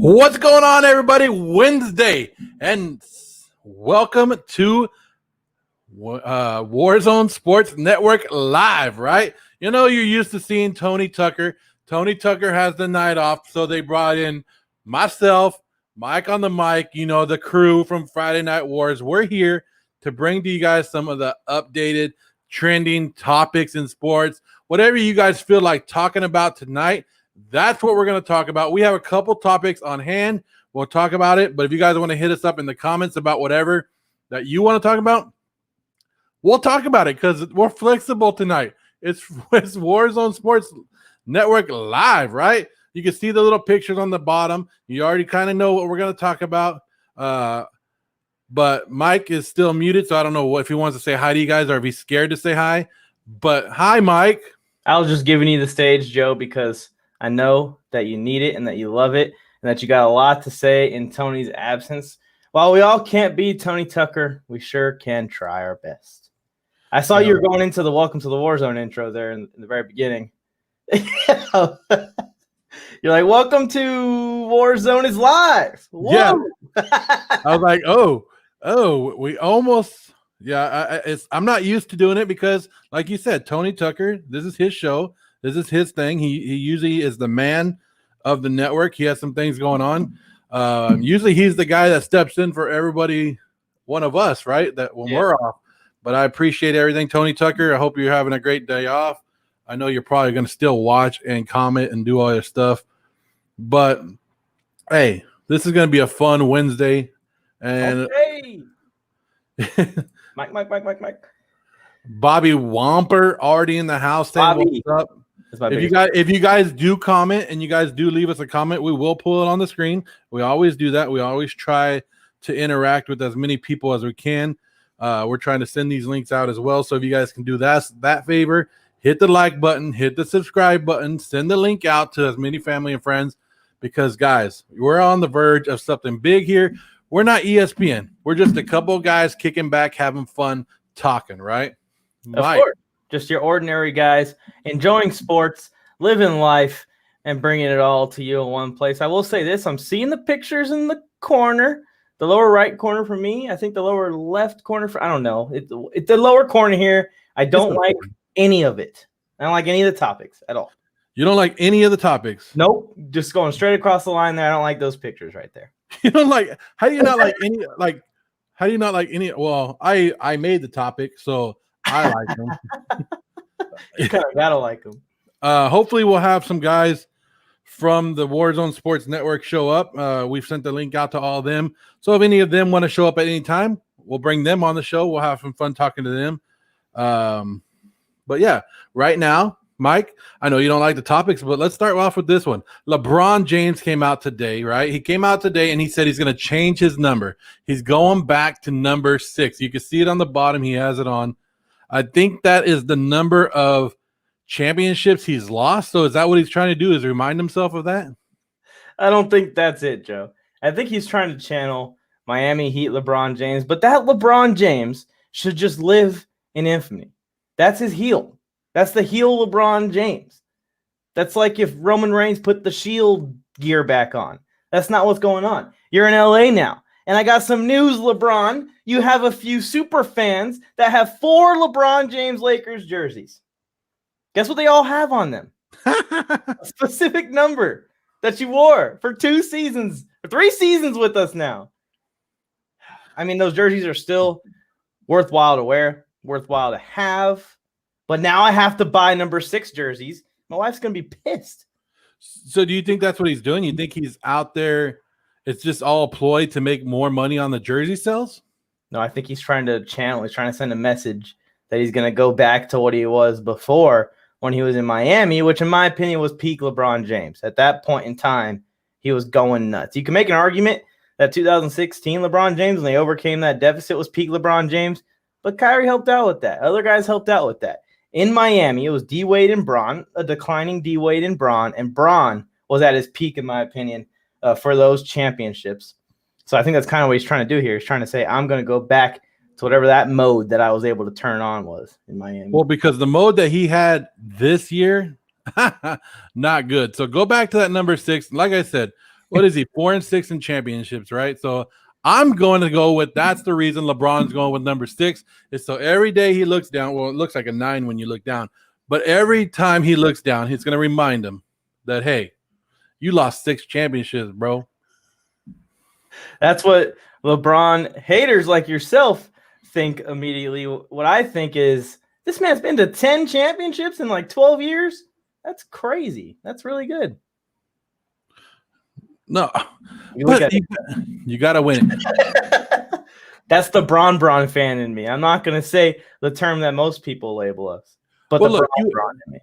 What's going on, everybody? Wednesday, and welcome to Warzone Sports Network Live, right? You know, you're used to seeing Tony Tucker. Tony Tucker has the night off, so they brought in myself, Mike on the mic, you know, the crew from Friday Night Wars. We're here to bring to you guys some of the updated, trending topics in sports. Whatever you guys feel like talking about tonight, that's what we're going to talk about. We have a couple topics on hand. We'll talk about it. But if you guys want to hit us up in the comments about whatever that you want to talk about, we'll talk about it because we're flexible tonight. It's Warzone Sports Network Live, right? You can see the little pictures on the bottom. You already kind of know what we're going to talk about. But Mike is still muted, so I don't know if he wants to say hi to you guys or if he's scared to say hi. But hi, Mike. I was just giving you the stage, Joe, because I know that you need it and that you love it and that you got a lot to say in Tony's absence. While we all can't be Tony Tucker, we sure can try our best. I saw you were going into the Welcome to the Warzone intro there in the very beginning. You're like, welcome to Warzone is live. Whoa. Yeah. I was like, oh, we almost, I'm not used to doing it because, like you said, Tony Tucker, this is his show. This is his thing. He usually is the man of the network. He has some things going on. Usually he's the guy that steps in for everybody, one of us, right? That when we're off. But I appreciate everything, Tony Tucker. I hope you're having a great day off. I know you're probably going to still watch and comment and do all your stuff. But, hey, this is going to be a fun Wednesday. And Mike. Bobby Womper already in the house. Bobby. What's up? If you guys do comment and you guys do leave us a comment, we will pull it on the screen. We always do that. We always try to interact with as many people as we can. We're trying to send these links out as well. So if you guys can do that favor, hit the like button, hit the subscribe button, send the link out to as many family and friends because, guys, we're on the verge of something big here. We're not ESPN. We're just a couple of guys kicking back, having fun, talking, right? Of course. Just your ordinary guys enjoying sports, living life, and bringing it all to you in one place. I will say this. I'm seeing the pictures in the corner, the lower right corner for me. I think the lower left corner I don't know. It's the lower corner here. I don't like any of it. I don't like any of the topics at all. You don't like any of the topics? Nope. Just going straight across the line there. I don't like those pictures right there. You don't like – how do you not like any – like how do you not like any – well, I made the topic, so – I like them. You kind of gotta like them. Hopefully, we'll have some guys from the Warzone Sports Network show up. We've sent the link out to all of them. So if any of them want to show up at any time, we'll bring them on the show. We'll have some fun talking to them. But yeah, right now, Mike, I know you don't like the topics, but let's start off with this one. LeBron James came out today, right? He came out today and he said he's going to change his number. He's going back to number 6. You can see it on the bottom. He has it on. I think that is the number of championships he's lost. So is that what he's trying to do, is remind himself of that? I don't think that's it, Joe. I think he's trying to channel Miami Heat LeBron James, but that LeBron James should just live in infamy. That's his heel. That's the heel LeBron James. That's like if Roman Reigns put the Shield gear back on. That's not what's going on. You're in LA now. And I got some news, LeBron. You have a few super fans that have 4 LeBron James Lakers jerseys. Guess what they all have on them? A specific number that you wore for 2 seasons, or 3 seasons with us now. I mean, those jerseys are still worthwhile to wear, worthwhile to have. But now I have to buy number 6 jerseys. My wife's going to be pissed. So do you think that's what he's doing? You think he's out there? It's just all a ploy to make more money on the jersey sales? No, I think he's trying to channel. He's trying to send a message that he's going to go back to what he was before when he was in Miami, which in my opinion was peak LeBron James. At that point in time, he was going nuts. You can make an argument that 2016 LeBron James, when they overcame that deficit, was peak LeBron James, but Kyrie helped out with that. Other guys helped out with that. In Miami, it was D-Wade and Bron, a declining D-Wade and Bron was at his peak, in my opinion, for those championships. So I think that's kind of what he's trying to do here. He's trying to say, I'm going to go back to whatever that mode that I was able to turn on was in Miami. Well, because the mode that he had this year, not good. So go back to that number 6. Like I said, what is he? 4-6 in championships, right? So I'm going to go with that's the reason LeBron's going with number 6 is so every day he looks down. Well, it looks like a 9 when you look down, but every time he looks down, he's going to remind him that, hey, you lost 6 championships, bro. That's what LeBron haters like yourself think immediately. What I think is this man's been to 10 championships in like 12 years. That's crazy. That's really good. No, but you got to win it. That's the Bron fan in me. I'm not going to say the term that most people label us, but well, the look, Bron in me.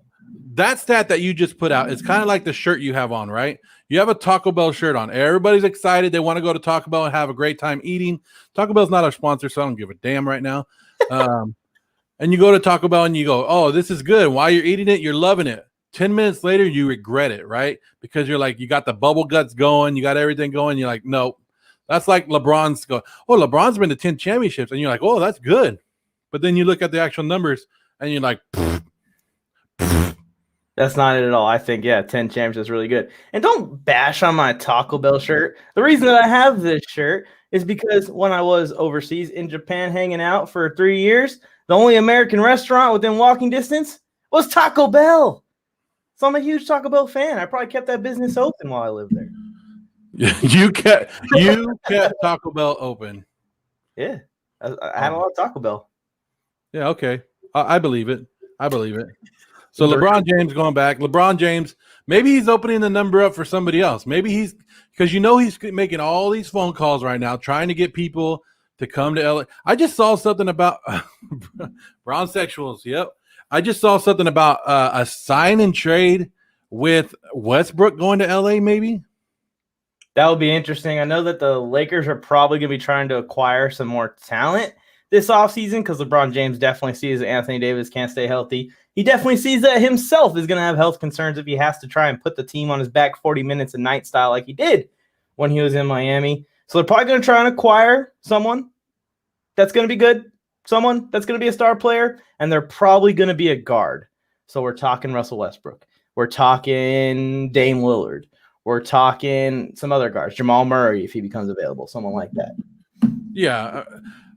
That stat that you just put out is kind of like the shirt you have on, right? You have a Taco Bell shirt on. Everybody's excited. They want to go to Taco Bell and have a great time eating. Taco Bell's not our sponsor, so I don't give a damn right now. And you go to Taco Bell and you go, oh, this is good. While you're eating it, you're loving it. 10 minutes later, you regret it, right? Because you're like, you got the bubble guts going. You got everything going. You're like, nope. That's like LeBron's go. Oh, LeBron's been to 10 championships. And you're like, oh, that's good. But then you look at the actual numbers and you're like, that's not it at all. I think, 10 championships is really good. And don't bash on my Taco Bell shirt. The reason that I have this shirt is because when I was overseas in Japan hanging out for 3 years, the only American restaurant within walking distance was Taco Bell. So I'm a huge Taco Bell fan. I probably kept that business open while I lived there. You kept Taco Bell open. Yeah. I had a lot of Taco Bell. Yeah, okay. I believe it. So LeBron James going back. LeBron James, maybe he's opening the number up for somebody else. Maybe he's because he's making all these phone calls right now, trying to get people to come to LA. I just saw something about brown sexuals. Yep. I just saw something about a sign and trade with Westbrook going to LA, maybe. That would be interesting. I know that the Lakers are probably going to be trying to acquire some more talent this offseason because LeBron James definitely sees that Anthony Davis can't stay healthy. He definitely sees that himself is going to have health concerns if he has to try and put the team on his back 40 minutes a night style like he did when he was in Miami. So they're probably going to try and acquire someone that's going to be good, someone that's going to be a star player, and they're probably going to be a guard. So we're talking Russell Westbrook. We're talking Dame Lillard. We're talking some other guards, Jamal Murray, if he becomes available, someone like that. Yeah.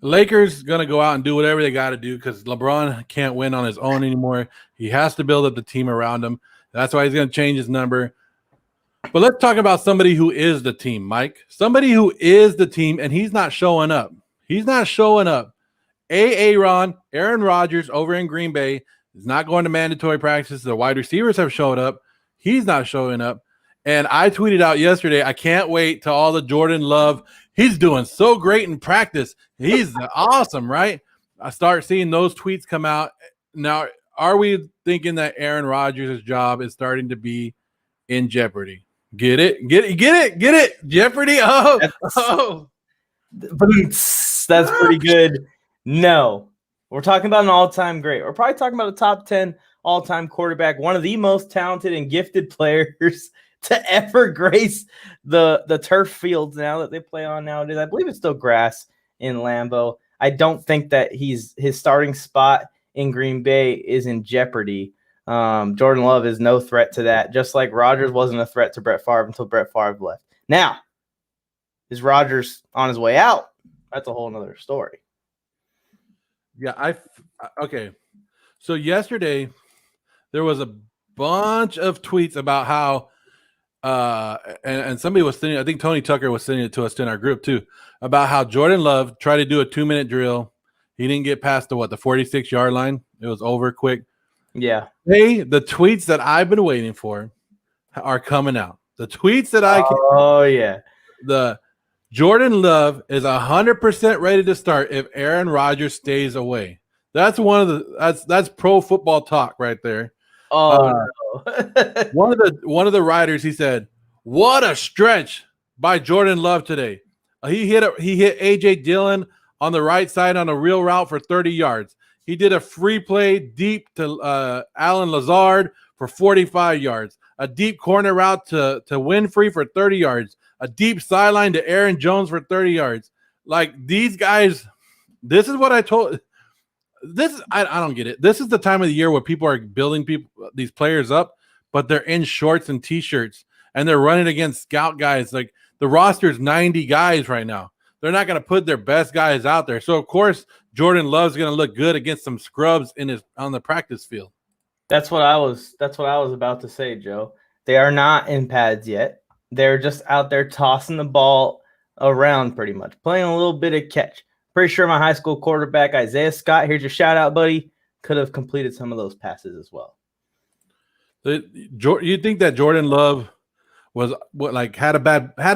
Lakers going to go out and do whatever they got to do because LeBron can't win on his own anymore. He has to build up the team around him. That's why he's going to change his number. But let's talk about somebody who is the team, Mike. Somebody who is the team, and he's not showing up. Aaron Rodgers over in Green Bay is not going to mandatory practices. The wide receivers have showed up. He's not showing up. And I tweeted out yesterday, I can't wait to all the Jordan Love. He's doing so great in practice. He's awesome, right? I start seeing those tweets come out. Now, are we thinking that Aaron Rodgers' job is starting to be in jeopardy? Get it? Jeopardy? That's pretty good. No. We're talking about an all-time great. We're probably talking about a top 10 all-time quarterback, one of the most talented and gifted players to ever grace the turf fields now that they play on nowadays. I believe it's still grass in Lambeau. I don't think that his starting spot in Green Bay is in jeopardy. Jordan Love is no threat to that, just like Rodgers wasn't a threat to Brett Favre until Brett Favre left. Now, is Rodgers on his way out? That's a whole nother story. Yeah, okay. So yesterday there was a bunch of tweets about how and somebody was sending, I think Tony Tucker was sending it to us in our group too, about how Jordan Love tried to do a 2-minute drill. He didn't get past the 46-yard line. It was over quick. Yeah. Hey, the tweets that I've been waiting for are coming out. The tweets that the Jordan Love is 100% ready to start if Aaron Rodgers stays away. That's that's pro football talk right there. No. one of the writers, he said, "What a stretch by Jordan Love today. He hit AJ Dillon on the right side on a real route for 30 yards. He did a free play deep to Alan Lazard for 45 yards. A deep corner route to Winfrey for 30 yards. A deep sideline to Aaron Jones for 30 yards. Like these guys, this is what I told. I don't get it. This is the time of the year where people are building these players up, but they're in shorts and t-shirts. and they're running against scout guys. Like the roster's 90 guys right now. They're not going to put their best guys out there. So of course, Jordan Love's going to look good against some scrubs on the practice field. That's what I was about to say, Joe. They are not in pads yet. They're just out there tossing the ball around pretty much, playing a little bit of catch. Pretty sure my high school quarterback, Isaiah Scott, here's your shout out, buddy, could have completed some of those passes as well. You think that Jordan Love was had a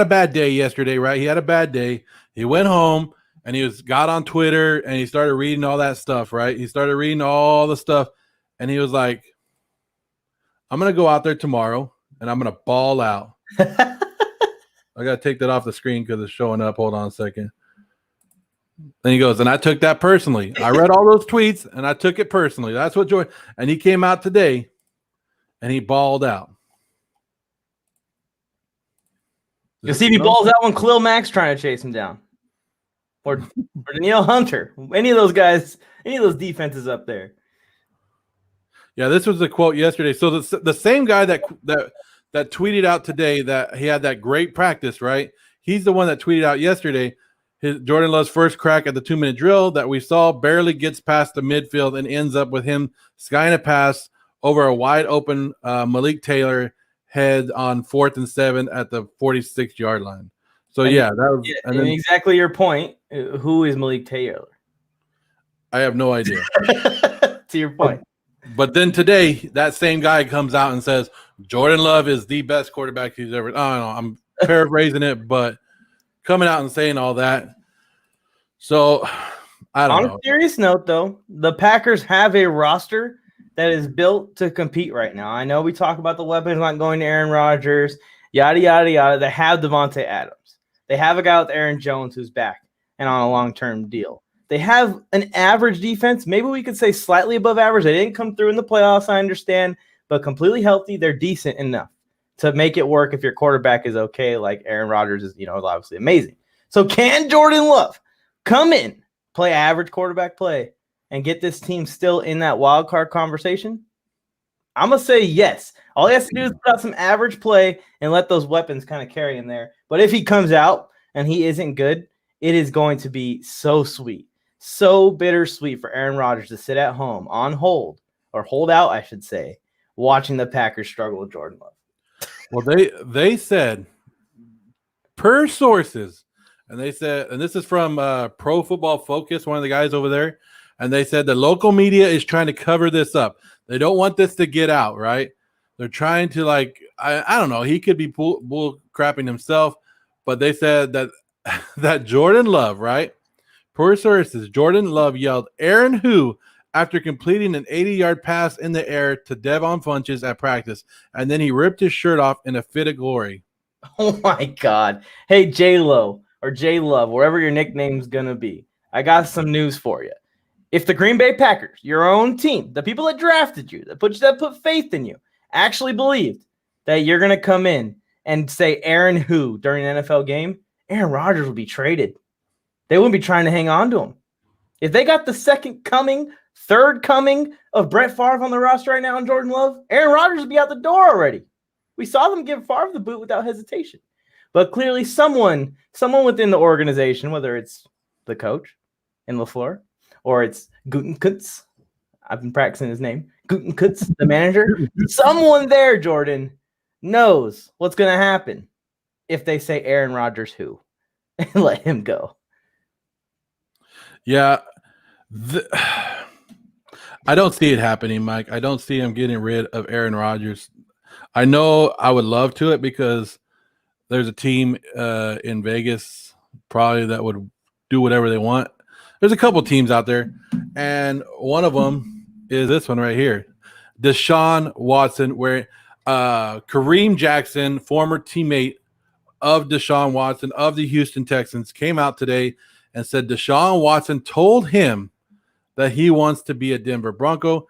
bad day yesterday, right? He had a bad day. He went home and got on Twitter and he started reading all that stuff, right? He started reading all the stuff and he was like, I'm going to go out there tomorrow and I'm going to ball out. I got to take that off the screen because it's showing up. Hold on a second. Then he goes, and I took that personally. I read all those tweets and I took it personally. That's what Jordan, and he came out today and he balled out. You'll see if he balls out when Khalil Mack's trying to chase him down. Or Danielle Hunter. Any of those guys, any of those defenses up there. Yeah, this was the quote yesterday. So the same guy that tweeted out today that he had that great practice, right? He's the one that tweeted out yesterday Jordan Love's first crack at the 2-minute drill that we saw barely gets past the midfield and ends up with him skying a pass over a wide open Malik Taylor head on 4th and 7 at the 46-yard line. So that was and exactly your point. Who is Malik Taylor? I have no idea. To your point. But then today, that same guy comes out and says Jordan Love is the best quarterback he's ever. I don't know. I'm paraphrasing it, but coming out and saying all that. So I don't know. On a serious note, though, the Packers have a roster that is built to compete right now. I know we talk about the weapons not going to Aaron Rodgers, yada, yada, yada. They have Devontae Adams. They have a guy with Aaron Jones who's back and on a long-term deal. They have an average defense. Maybe we could say slightly above average. They didn't come through in the playoffs, I understand, but completely healthy. They're decent enough to make it work if your quarterback is okay, like Aaron Rodgers is, obviously amazing. So can Jordan Love come in, play average quarterback play, and get this team still in that wild card conversation? I'm going to say yes. All he has to do is put out some average play and let those weapons kind of carry him there. But if he comes out and he isn't good, it is going to be so sweet, so bittersweet for Aaron Rodgers to sit at home on hold, or hold out, I should say, watching the Packers struggle with Jordan Love. Well, they said, per sources, and they said, and this is from Pro Football Focus, one of the guys over there, and they said the local media is trying to cover this up. They don't want this to get out, right? They're trying to, I don't know, he could be bull crapping himself, but they said that Jordan Love, right? Per sources, Jordan Love yelled, "Aaron who?" after completing an 80-yard pass in the air to Devon Funches at practice, and then he ripped his shirt off in a fit of glory. Oh, my God. Hey, J-Lo or J-Love, wherever your nickname's going to be, I got some news for you. If the Green Bay Packers, your own team, the people that drafted you, that put faith in you, actually believed that you're going to come in and say Aaron who during an NFL game, Aaron Rodgers will be traded. They wouldn't be trying to hang on to him. If they got the second coming, third coming of Brett Favre on the roster right now and Jordan Love, Aaron Rodgers would be out the door already. We saw them give Favre the boot without hesitation. But clearly someone within the organization, whether it's the coach in LaFleur or it's Gutenkutz, I've been practicing his name, Gutenkutz, the manager, someone there, Jordan, knows what's going to happen if they say Aaron Rodgers who and let him go. Yeah. I don't see it happening, Mike. I don't see him getting rid of Aaron Rodgers. I know I would love to it because there's a team in Vegas probably that would do whatever they want. There's a couple teams out there, and one of them is this one right here, Deshaun Watson, where Kareem Jackson, former teammate of Deshaun Watson of the Houston Texans, came out today and said Deshaun Watson told him that he wants to be a Denver Bronco.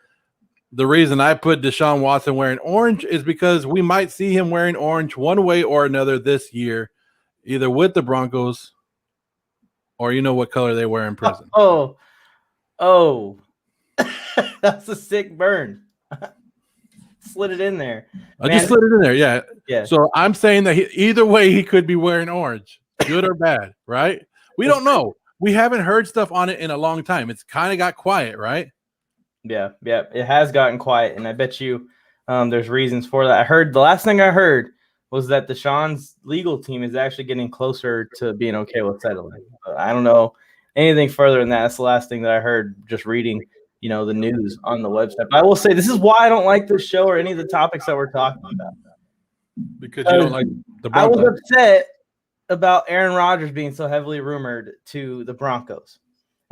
The reason I put Deshaun Watson wearing orange is because we might see him wearing orange one way or another this year, either with the Broncos or what color they wear in prison. Oh, that's a sick burn. Slid it in there. I just slid it in there, yeah. Yeah. So I'm saying that either way he could be wearing orange, good or bad, right? We don't know. We haven't heard stuff on it in a long time. It's kind of got quiet, right? Yeah, it has gotten quiet, and I bet you there's reasons for that. The last thing I heard was that Deshaun's legal team is actually getting closer to being okay with settling. I don't know anything further than that. That's the last thing that I heard just reading, the news on the website. But I will say this is why I don't like this show or any of the topics that we're talking about. Because you don't like the I Broncos. was upset about Aaron Rodgers being so heavily rumored to the Broncos.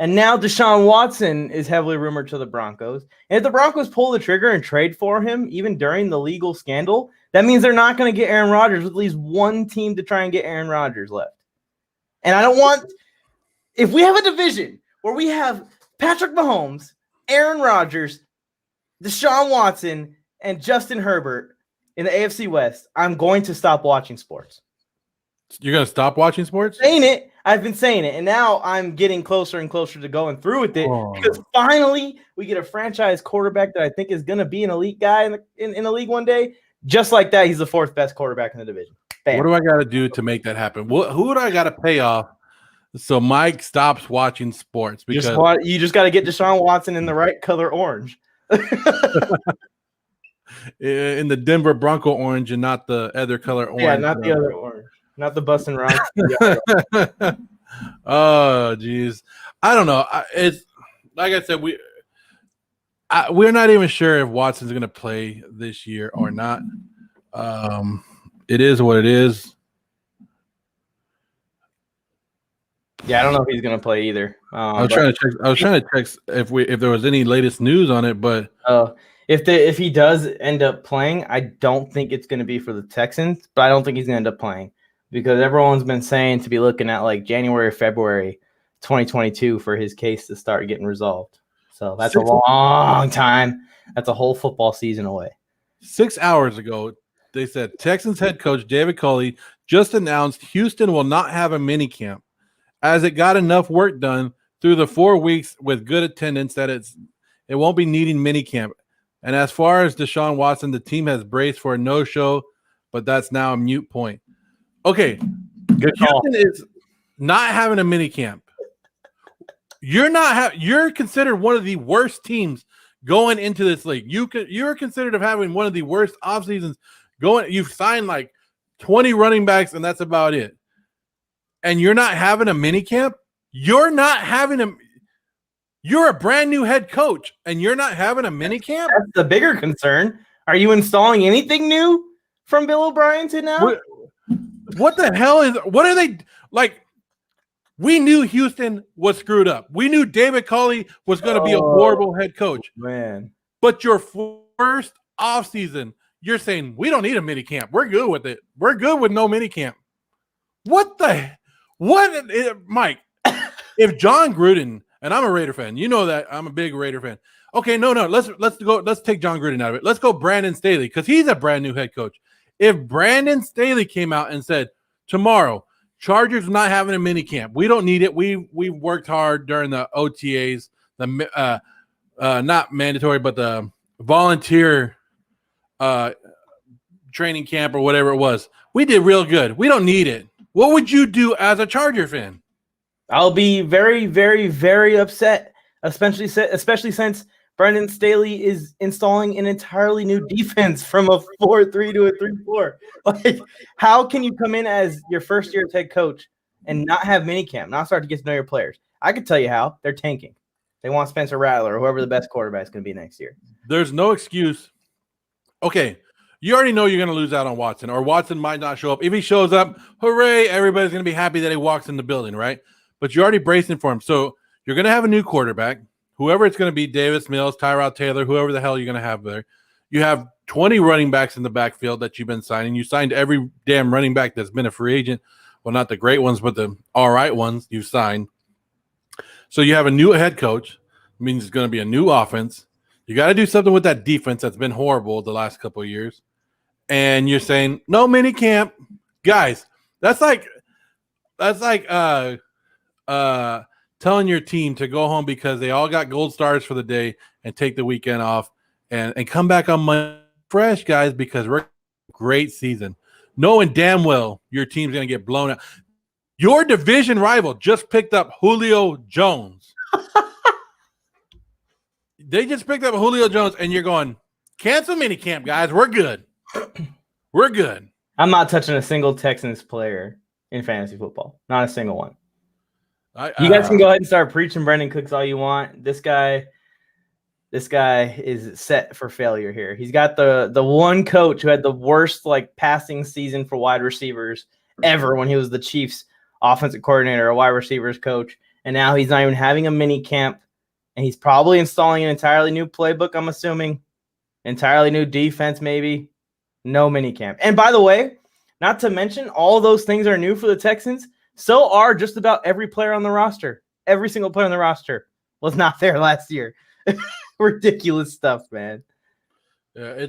And now Deshaun Watson is heavily rumored to the Broncos. And if the Broncos pull the trigger and trade for him, even during the legal scandal, that means they're not going to get Aaron Rodgers with at least one team to try and get Aaron Rodgers left. And I don't want – if we have a division where we have Patrick Mahomes, Aaron Rodgers, Deshaun Watson, and Justin Herbert in the AFC West, I'm going to stop watching sports. You're going to stop watching sports? I've been saying it, and now I'm getting closer and closer to going through with it because finally we get a franchise quarterback that I think is going to be an elite guy in the league one day. Just like that, he's the fourth best quarterback in the division. Bam. What do I got to do to make that happen? Who do I got to pay off so Mike stops watching sports? Because you just got to get Deshaun Watson in the right color orange. In the Denver Bronco orange and not the other color orange. Yeah, not the other orange. Not the Bustin' Rhymes. Oh, geez. I don't know. It's like I said, we're not even sure if Watson's going to play this year or not. It is what it is. Yeah, I don't know if he's going to play either. I was trying to check if there was any latest news on it, but if he does end up playing, I don't think it's going to be for the Texans, but I don't think he's going to end up playing. Because everyone's been saying to be looking at like January or February 2022 for his case to start getting resolved. So that's a long time. That's a whole football season away. 6 hours ago, they said Texans head coach David Culley just announced Houston will not have a mini camp as it got enough work done through the 4 weeks with good attendance that it won't be needing mini camp. And as far as Deshaun Watson, the team has braced for a no-show, but that's now a moot point. Okay, Houston is not having a mini camp. You're considered one of the worst teams going into this league. You're considered of having one of the worst off seasons going. You've signed like 20 running backs, and that's about it. And you're not having a mini camp. You're a brand new head coach, and you're not having a mini camp. That's the bigger concern. Are you installing anything new from Bill O'Brien to now? What the hell what are they like? We knew Houston was screwed up. We knew David Culley was going to be a horrible head coach. Man. But your first offseason, you're saying we don't need a mini camp. We're good with it. We're good with no mini camp. What, Mike? If John Gruden, and I'm a Raider fan, you know that I'm a big Raider fan. Okay, no, let's take John Gruden out of it. Let's go Brandon Staley because he's a brand new head coach. If Brandon Staley came out and said, tomorrow, Chargers not having a mini camp. We don't need it. We've worked hard during the OTAs, the not mandatory, but the volunteer training camp or whatever it was. We did real good. We don't need it. What would you do as a Charger fan? I'll be very, very, very upset, especially since Brandon Staley is installing an entirely new defense from a 4-3 to a 3-4. Like, how can you come in as your first year as head coach and not have minicamp, not start to get to know your players? I could tell you how. They're tanking. They want Spencer Rattler or whoever the best quarterback is going to be next year. There's no excuse. Okay, you already know you're going to lose out on Watson, or Watson might not show up. If he shows up, hooray, everybody's going to be happy that he walks in the building, right? But you're already bracing for him. So you're going to have a new quarterback. Whoever it's going to be, Davis Mills, Tyrod Taylor, whoever the hell you're going to have there. You have 20 running backs in the backfield that you've been signing. You signed every damn running back that's been a free agent. Well, not the great ones, but the all right ones you signed. So you have a new head coach. It means it's going to be a new offense. You got to do something with that defense that's been horrible the last couple of years. And you're saying, no mini camp. Guys, that's like telling your team to go home because they all got gold stars for the day and take the weekend off and come back on Monday fresh, guys, because we're great season. knowing damn well your team's going to get blown out. Your division rival just picked up Julio Jones. They just picked up Julio Jones, and you're going, cancel minicamp, guys. We're good. We're good. I'm not touching a single Texans player in fantasy football. Not a single one. You guys can go ahead and start preaching Brandon Cooks all you want. This guy is set for failure here. He's got the one coach who had the worst passing season for wide receivers ever when he was the Chiefs offensive coordinator, a wide receivers coach, and now he's not even having a mini camp, and he's probably installing an entirely new playbook, I'm assuming. Entirely new defense, maybe. No mini camp. And by the way, not to mention all those things are new for the Texans. So are just about every player on the roster. Every single player on the roster was not there last year. Ridiculous stuff, man. Yeah,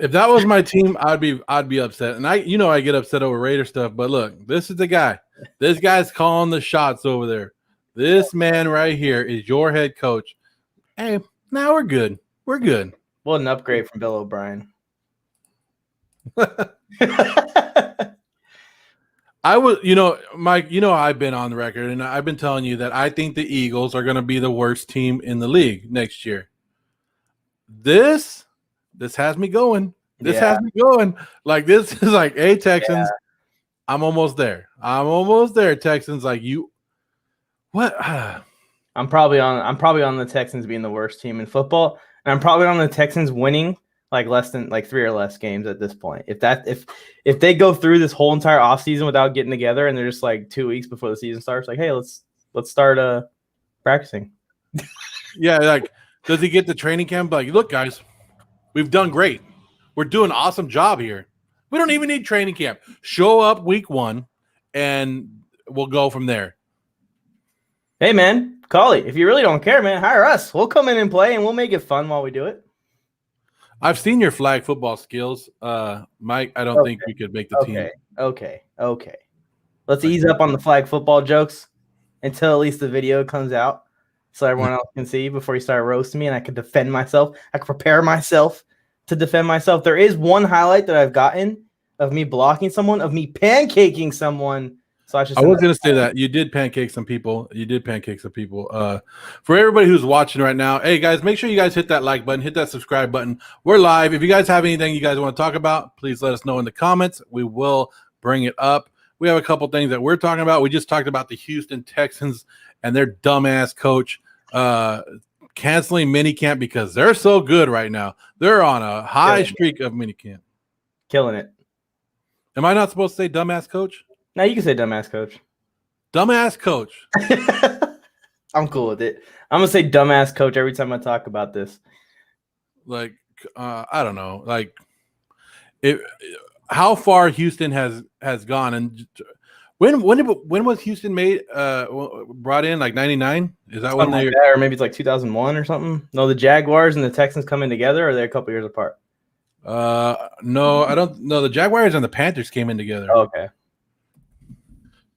if that was my team, I'd be upset. And I get upset over Raider stuff, but look, this is the guy. This guy's calling the shots over there. This man right here is your head coach. Hey, now we're good. We're good. What an upgrade from Bill O'Brien. I was, Mike, I've been on the record and I've been telling you that I think the Eagles are going to be the worst team in the league next year. This has me going. This has me going. This is like, hey, Texans, I'm almost there. Texans, like you. What? I'm probably on the Texans being the worst team in football, and I'm probably on the Texans winning less than 3 or less games at this point. If they go through this whole entire offseason without getting together and they're just 2 weeks before the season starts, hey, let's start practicing. Yeah, does he get the training camp? Look, guys, we've done great. We're doing an awesome job here. We don't even need training camp. Show up week 1 and we'll go from there. Hey man, Collie, if you really don't care, man, hire us. We'll come in and play and we'll make it fun while we do it. I've seen your flag football skills, Mike. I don't think we could make the team. Okay. Let's ease up on the flag football jokes until at least the video comes out so everyone else can see before you start roasting me and I can defend myself. I can prepare myself to defend myself. There is one highlight that I've gotten of me blocking someone, of me pancaking someone. So I was going to say that you did pancake some people. For everybody who's watching right now, hey guys, make sure you guys hit that like button, hit that subscribe button. We're live. If you guys have anything you guys want to talk about, please let us know in the comments. We will bring it up. We have a couple things that we're talking about. We just talked about the Houston Texans and their dumbass coach canceling minicamp because they're so good right now. They're on a high streak of minicamp. Killing it. Am I not supposed to say dumbass coach? No, you can say dumbass coach. Dumbass coach. I'm cool with it. I'm going to say dumbass coach every time I talk about this. I don't know. How far Houston has gone. And when was Houston brought in? 99? Is that when they or maybe it's 2001 or something? No, the Jaguars and the Texans coming together, or are they a couple years apart? No, I don't know. The Jaguars and the Panthers came in together. Oh, okay.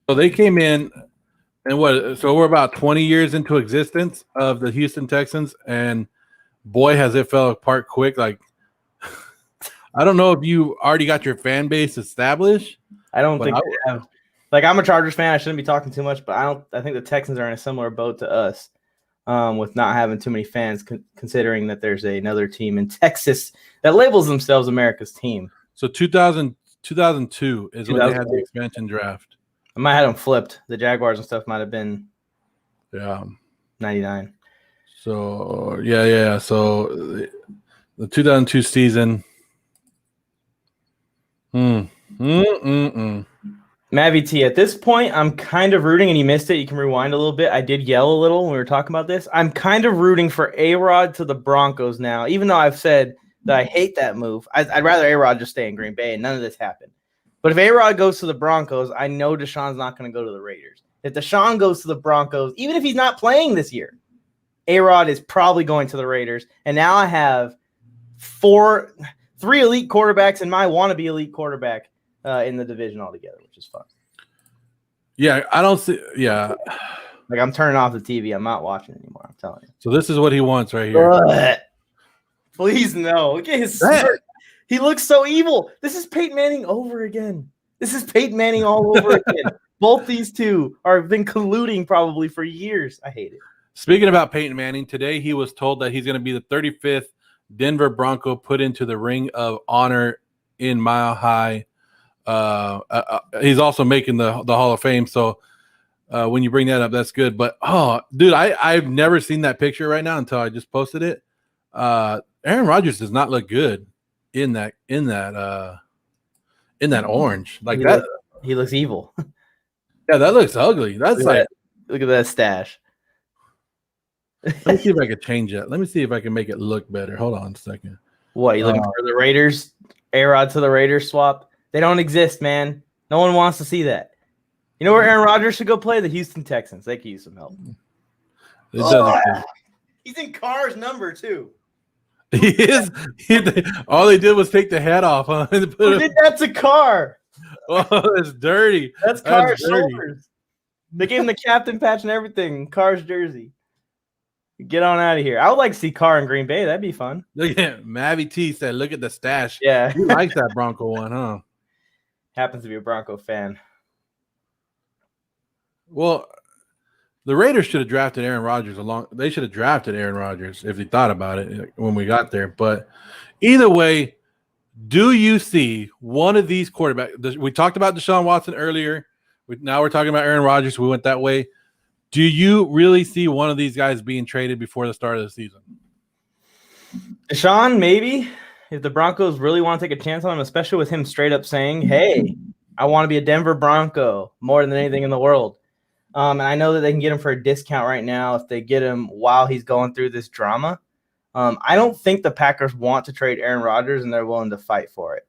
So they came in, and so we're about 20 years into existence of the Houston Texans, and boy, has it fell apart quick. I don't know if you already got your fan base established. I don't think they have. I'm a Chargers fan. I shouldn't be talking too much, but I think the Texans are in a similar boat to us with not having too many fans, considering that there's another team in Texas that labels themselves America's team. So 2002 is when they had the expansion draft. I might have them flipped. The Jaguars and stuff might have been 99. So, yeah. So the 2002 season. Mavi T, at this point, I'm kind of rooting, and you missed it. You can rewind a little bit. I did yell a little when we were talking about this. I'm kind of rooting for A-Rod to the Broncos now, even though I've said that I hate that move. I'd rather A-Rod just stay in Green Bay, and none of this happened. But if A-Rod goes to the Broncos, I know Deshaun's not going to go to the Raiders. If Deshaun goes to the Broncos, even if he's not playing this year, A-Rod is probably going to the Raiders. And now I have three elite quarterbacks and my wannabe elite quarterback in the division altogether, which is fun. Yeah, I don't see. Yeah. I'm turning off the TV. I'm not watching anymore. I'm telling you. So this is what he wants right here. Please no. Look at his He looks so evil. This is Peyton Manning over again. This is Peyton Manning all over again. Both these two have been colluding probably for years. I hate it. Speaking about Peyton Manning, today he was told that he's going to be the 35th Denver Bronco put into the Ring of Honor in Mile High. He's also making the Hall of Fame. So when you bring that up, that's good. But dude, I've never seen that picture right now until I just posted it. Aaron Rodgers does not look good in that orange like that. He looks evil. Yeah, that looks ugly. That's look at that stash. Let me see if I can change it. Let me see if I can make it look better. Hold on a second. What, you looking for the Raiders? A-Rod to the Raiders swap? They don't exist, man. No one wants to see that. You know where Aaron Rodgers should go play? The Houston Texans. They could use some help. He's in Carr's number, too. He is. All they did was take the head off. Huh? Who did that to Carr? Oh, it's dirty. That's Carr's shoulders. They gave him the captain patch and everything. Carr's jersey. Get on out of here. I would like to see Carr in Green Bay. That'd be fun. Look at Mavi T said, look at the stash. Yeah. You like that Bronco one, huh? Happens to be a Bronco fan. Well, the Raiders should have drafted Aaron Rodgers They should have drafted Aaron Rodgers if they thought about it when we got there. But either way, do you see one of these quarterbacks? We talked about Deshaun Watson earlier. Now we're talking about Aaron Rodgers. We went that way. Do you really see one of these guys being traded before the start of the season? Deshaun, maybe. If the Broncos really want to take a chance on him, especially with him straight up saying, hey, I want to be a Denver Bronco more than anything in the world. And I know that they can get him for a discount right now if they get him while he's going through this drama. I don't think the Packers want to trade Aaron Rodgers, and they're willing to fight for it.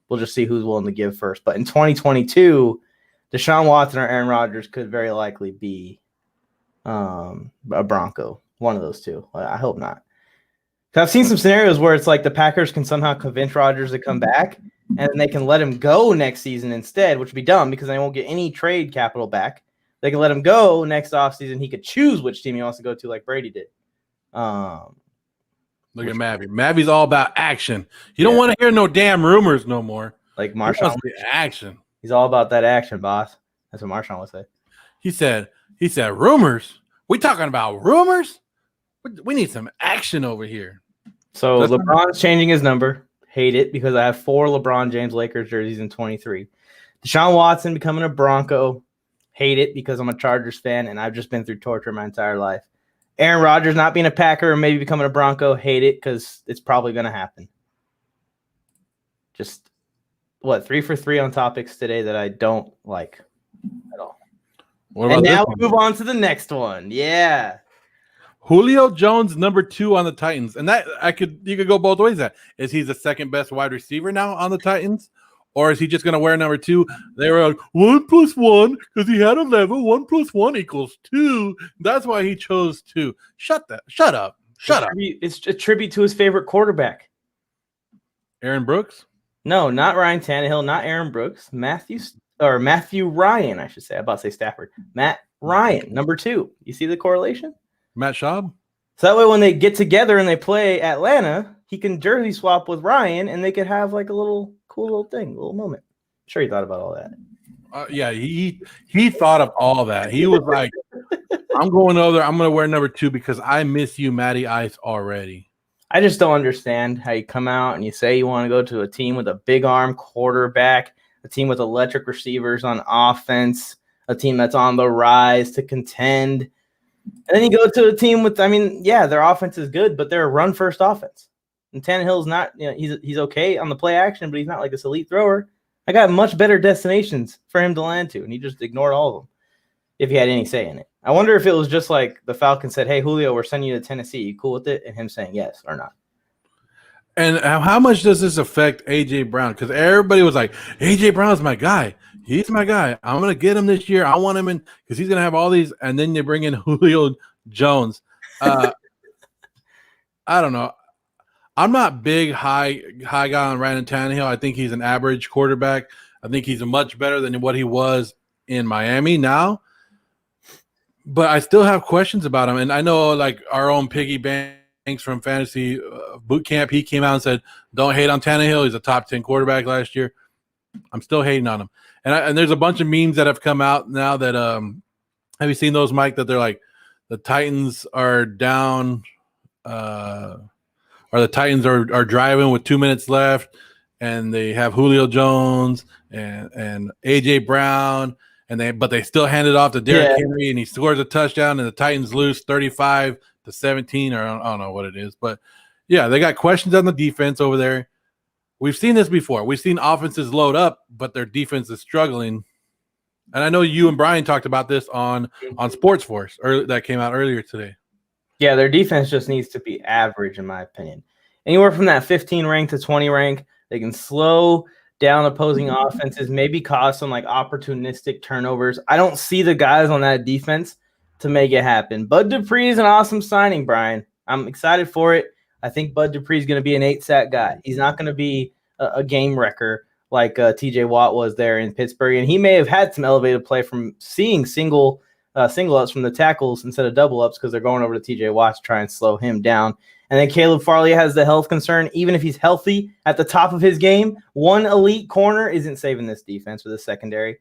We'll just see who's willing to give first. But in 2022, Deshaun Watson or Aaron Rodgers could very likely be a Bronco, one of those two. I hope not. I've seen some scenarios where it's like the Packers can somehow convince Rodgers to come back, and then they can let him go next season instead, which would be dumb because they won't get any trade capital back. They can let him go next offseason. He could choose which team he wants to go to like Brady did. Look at Mavi. Mavi's all about action. You don't want to hear no damn rumors no more. Like Marshawn. Action. He's all about that action, boss. That's what Marshawn would say. He said, rumors? We talking about rumors? We need some action over here. So LeBron's changing his number. Hate it because I have 4 LeBron James Lakers jerseys in 23. Deshaun Watson becoming a Bronco. Hate it because I'm a Chargers fan and I've just been through torture my entire life. Aaron Rodgers not being a Packer or maybe becoming a Bronco. Hate it because it's probably going to happen. Just, 3 for 3 on topics today that I don't like at all. And now we move on to the next one. Yeah. Julio Jones, number 2 on the Titans. And that you could go both ways. Is he the second best wide receiver now on the Titans? Or is he just going to wear number 2? They were like, 1 + 1 because he had 11. 1 + 1 = 2. That's why he chose 2. Shut up. It's a tribute to his favorite quarterback. Aaron Brooks? No, not Ryan Tannehill, not Aaron Brooks. Matthew Ryan, I should say. I'm about to say Stafford. Matt Ryan, number 2. You see the correlation? Matt Schaub? So that way when they get together and they play Atlanta, he can jersey swap with Ryan and they could have like a little cool little thing, a little moment. I'm sure he thought about all that. Yeah, he thought of all that. He was like, I'm going over there. I'm going to wear number 2 because I miss you, Matty Ice, already. I just don't understand how you come out and you say you want to go to a team with a big arm quarterback, a team with electric receivers on offense, a team that's on the rise to contend. And then you go to a team with, their offense is good, but they're a run-first offense. And Tannehill's not, he's okay on the play action, but he's not like this elite thrower. I got much better destinations for him to land to, and he just ignored all of them if he had any say in it. I wonder if it was just like the Falcons said, hey, Julio, we're sending you to Tennessee. You cool with it? And him saying yes or not. And how much does this affect A.J. Brown? Because everybody was like, A.J. Brown's my guy. He's my guy. I'm going to get him this year. I want him in because he's going to have all these. And then they bring in Julio Jones. I don't know. I'm not big high guy on Ryan Tannehill. I think he's an average quarterback. I think he's much better than what he was in Miami now. But I still have questions about him. And I know like our own piggy bank Hanks from Fantasy Boot Camp, he came out and said, don't hate on Tannehill. He's a top 10 quarterback last year. I'm still hating on him. And there's a bunch of memes that have come out now that have you seen those, Mike, that they're like the Titans are down or the Titans are driving with 2 minutes left and they have Julio Jones and AJ Brown but they still hand it off to Derrick Henry and he scores a touchdown and the Titans lose 35-17 or I don't know what it is. But yeah, they got questions on the defense over there. We've seen this before. We've seen offenses load up, but their defense is struggling. And I know you and Brian talked about this on Sports Force that came out earlier today. Yeah, their defense just needs to be average, in my opinion. Anywhere from that 15 rank to 20 rank, they can slow down opposing offenses, maybe cause some like opportunistic turnovers. I don't see the guys on that defense to make it happen. Bud Dupree is an awesome signing, Brian. I'm excited for it. I think Bud Dupree is going to be an 8-sack guy. He's not going to be a game wrecker like T.J. Watt was there in Pittsburgh, and he may have had some elevated play from seeing single ups from the tackles instead of double ups because they're going over to T.J. Watt to try and slow him down. And then Caleb Farley has the health concern. Even if he's healthy at the top of his game, one elite corner isn't saving this defense or the secondary.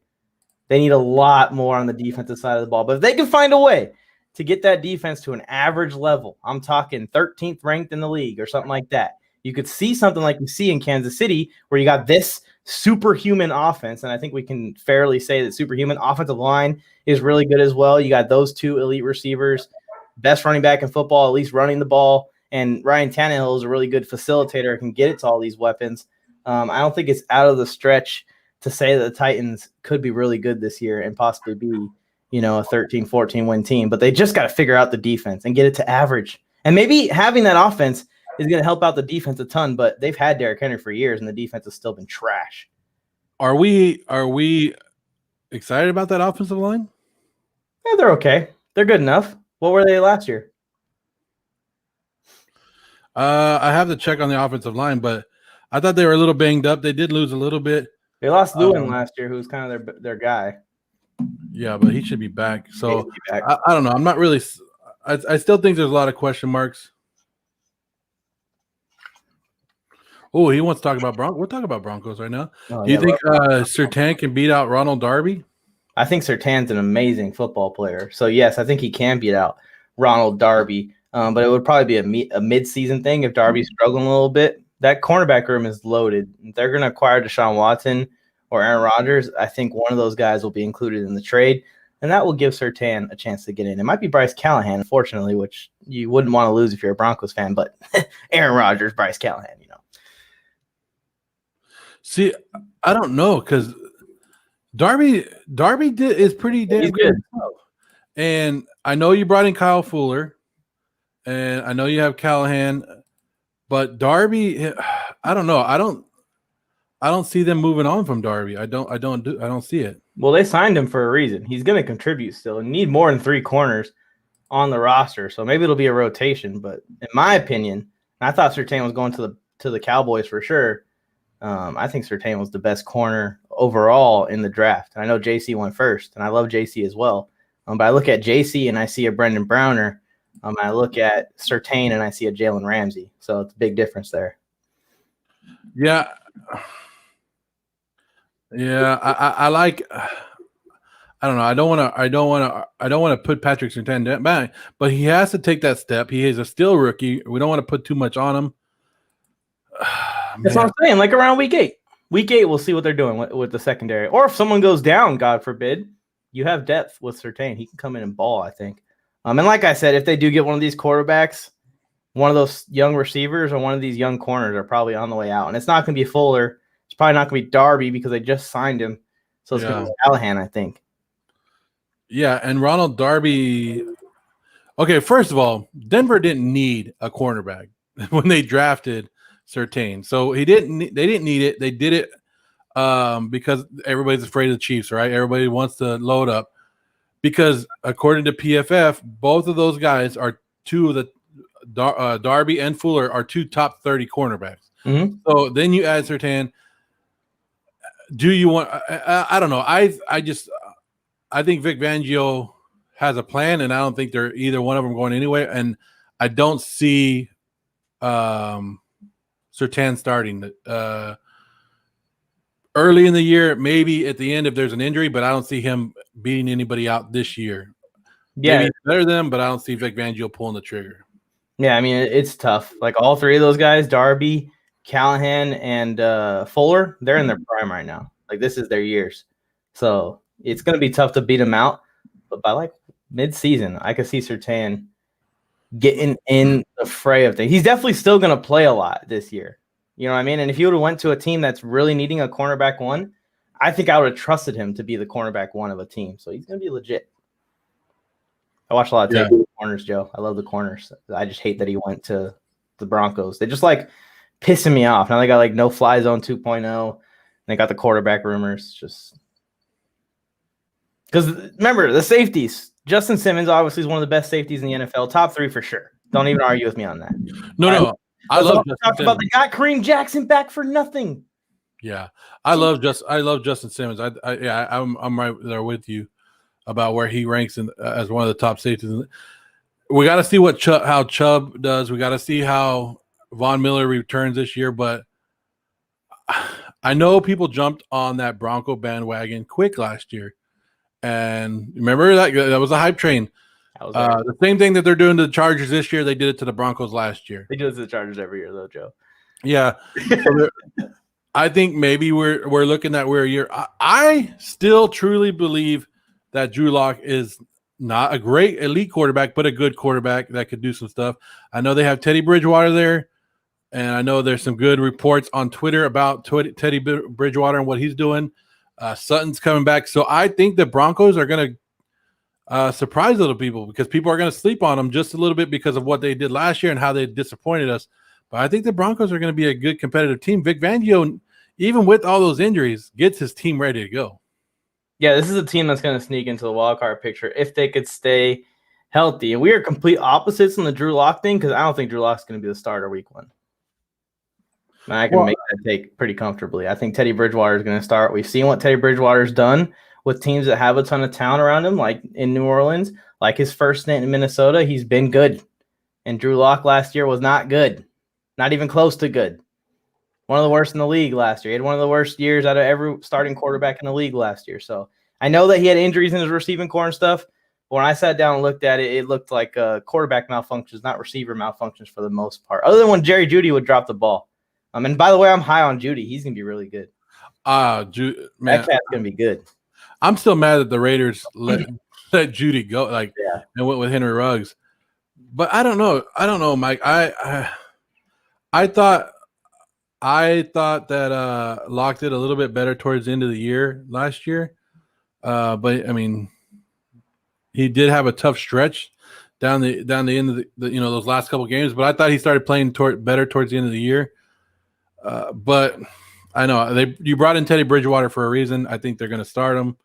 They need a lot more on the defensive side of the ball. But if they can find a way to get that defense to an average level, I'm talking 13th ranked in the league or something like that, you could see something like you see in Kansas City where you got this superhuman offense, and I think we can fairly say that superhuman offensive line is really good as well. You got those two elite receivers, best running back in football, at least running the ball, and Ryan Tannehill is a really good facilitator, can get it to all these weapons. I don't think it's out of the stretch to say that the Titans could be really good this year and possibly be, a 13-14 win team, but they just got to figure out the defense and get it to average. And maybe having that offense is going to help out the defense a ton, but they've had Derrick Henry for years and the defense has still been trash. Are we excited about that offensive line? Yeah, they're okay. They're good enough. What were they last year? I have to check on the offensive line, but I thought they were a little banged up. They did lose a little bit. They lost Lewin last year, who was kind of their guy. Yeah, but he should be back. So I don't know. I'm not really – I still think there's a lot of question marks. Oh, he wants to talk about Broncos. We're talking about Broncos right now. Do you think Surtain can beat out Ronald Darby? I think Surtain's an amazing football player. So, yes, I think he can beat out Ronald Darby. But it would probably be a mid-season thing if Darby's struggling a little bit. That cornerback room is loaded. If they're going to acquire Deshaun Watson or Aaron Rodgers, I think one of those guys will be included in the trade, and that will give Surtain a chance to get in. It might be Bryce Callahan, unfortunately, which you wouldn't want to lose if you're a Broncos fan, but Aaron Rodgers, Bryce Callahan, See, I don't know because Darby is pretty damn good. And I know you brought in Kyle Fuller, and I know you have Callahan, but Darby, I don't know. I don't see them moving on from Darby. I don't see it. Well, they signed him for a reason. He's going to contribute still and need more than 3 corners on the roster. So maybe it'll be a rotation. But in my opinion, I thought Surtain was going to the Cowboys for sure. I think Surtain was the best corner overall in the draft. And I know JC went first, and I love JC as well. But I look at JC and I see a Brendan Browner. I look at Surtain and I see a Jalen Ramsey. So it's a big difference there. Yeah. Yeah, I like. I don't know. I don't want to put Patrick Surtain back, but he has to take that step. He is a still rookie. We don't want to put too much on him. That's what I'm saying. Like around week 8. Week 8, we'll see what they're doing with the secondary. Or if someone goes down, God forbid, you have depth with Surtain. He can come in and ball, I think. And like I said, if they do get one of these quarterbacks, one of those young receivers or one of these young corners are probably on the way out. And it's not going to be Fuller. It's probably not going to be Darby because they just signed him. So it's going to be Callahan, I think. Yeah, and Ronald Darby. Okay, first of all, Denver didn't need a cornerback when they drafted Surtain. So they didn't need it. They did it because everybody's afraid of the Chiefs, right? Everybody wants to load up. Because according to PFF, both of those guys are two of the Darby and Fuller are 2 top 30 cornerbacks. Mm-hmm. So then you add Surtain. Do you want? I don't know. I think Vic Fangio has a plan, and I don't think they're either one of them going anywhere. And I don't see Surtain starting. Early in the year, maybe at the end if there's an injury, but I don't see him beating anybody out this year. Yeah, Maybe better than him, but I don't see Vic Fangio pulling the trigger. yeah. I mean, it's tough. Like all three of those guys, Darby, Callahan, and Fuller, they're in their prime right now. Like this is their years, so it's going to be tough to beat them out. But by like mid-season, I could see Surtain getting in the fray of things. He's definitely still going to play a lot this year. You know what I mean? And if he would have went to a team that's really needing a cornerback one, I think I would have trusted him to be the cornerback one of a team. So he's going to be legit. I watch a lot of corners, Joe. I love the corners. I just hate that he went to the Broncos. They just like pissing me off. Now they got like no fly zone 2.0. They got the quarterback rumors. Just because remember the safeties. Justin Simmons obviously is one of the best safeties in the NFL. Top 3 for sure. Don't even argue with me on that. No. I love talk about they got Kareem Jackson back for nothing. Yeah, I love Justin Simmons. I'm right there with you about where he ranks as one of the top safeties. We got to see how Chubb does. We got to see how Von Miller returns this year. But I know people jumped on that Bronco bandwagon quick last year, and remember that was a hype train. The same thing that they're doing to the Chargers this year, they did it to the Broncos last year. They do it to the Chargers every year, though, Joe. Yeah. I think maybe we're looking at where a year. I still truly believe that Drew Lock is not a great elite quarterback, but a good quarterback that could do some stuff. I know they have Teddy Bridgewater there, and I know there's some good reports on Twitter about Teddy Bridgewater and what he's doing. Sutton's coming back. So I think the Broncos are going to surprise little people because people are going to sleep on them just a little bit because of what they did last year and how they disappointed us. But I think the Broncos are going to be a good competitive team. Vic Fangio, even with all those injuries, gets his team ready to go. Yeah, this is a team that's going to sneak into the wild card picture if they could stay healthy. And we are complete opposites on the Drew Lock thing because I don't think Drew Lock's going to be the starter week 1. And I can make that take pretty comfortably. I think Teddy Bridgewater is going to start. We've seen what Teddy Bridgewater's done with teams that have a ton of talent around him, like in New Orleans, like his first stint in Minnesota. He's been good. And Drew Lock last year was not good. Not even close to good. One of the worst in the league last year. He had one of the worst years out of every starting quarterback in the league last year. So I know that he had injuries in his receiving core and stuff. But when I sat down and looked at it, it looked like quarterback malfunctions, not receiver malfunctions for the most part. Other than when Jerry Jeudy would drop the ball. And by the way, I'm high on Jeudy. He's going to be really good. Man, that cat's going to be good. I'm still mad that the Raiders let Jeudy go, and went with Henry Ruggs. But I don't know, Mike. I thought that Locke did a little bit better towards the end of the year last year. But I mean, he did have a tough stretch down the end of the those last couple games. But I thought he started playing better towards the end of the year. But I know you brought in Teddy Bridgewater for a reason. I think they're going to start him,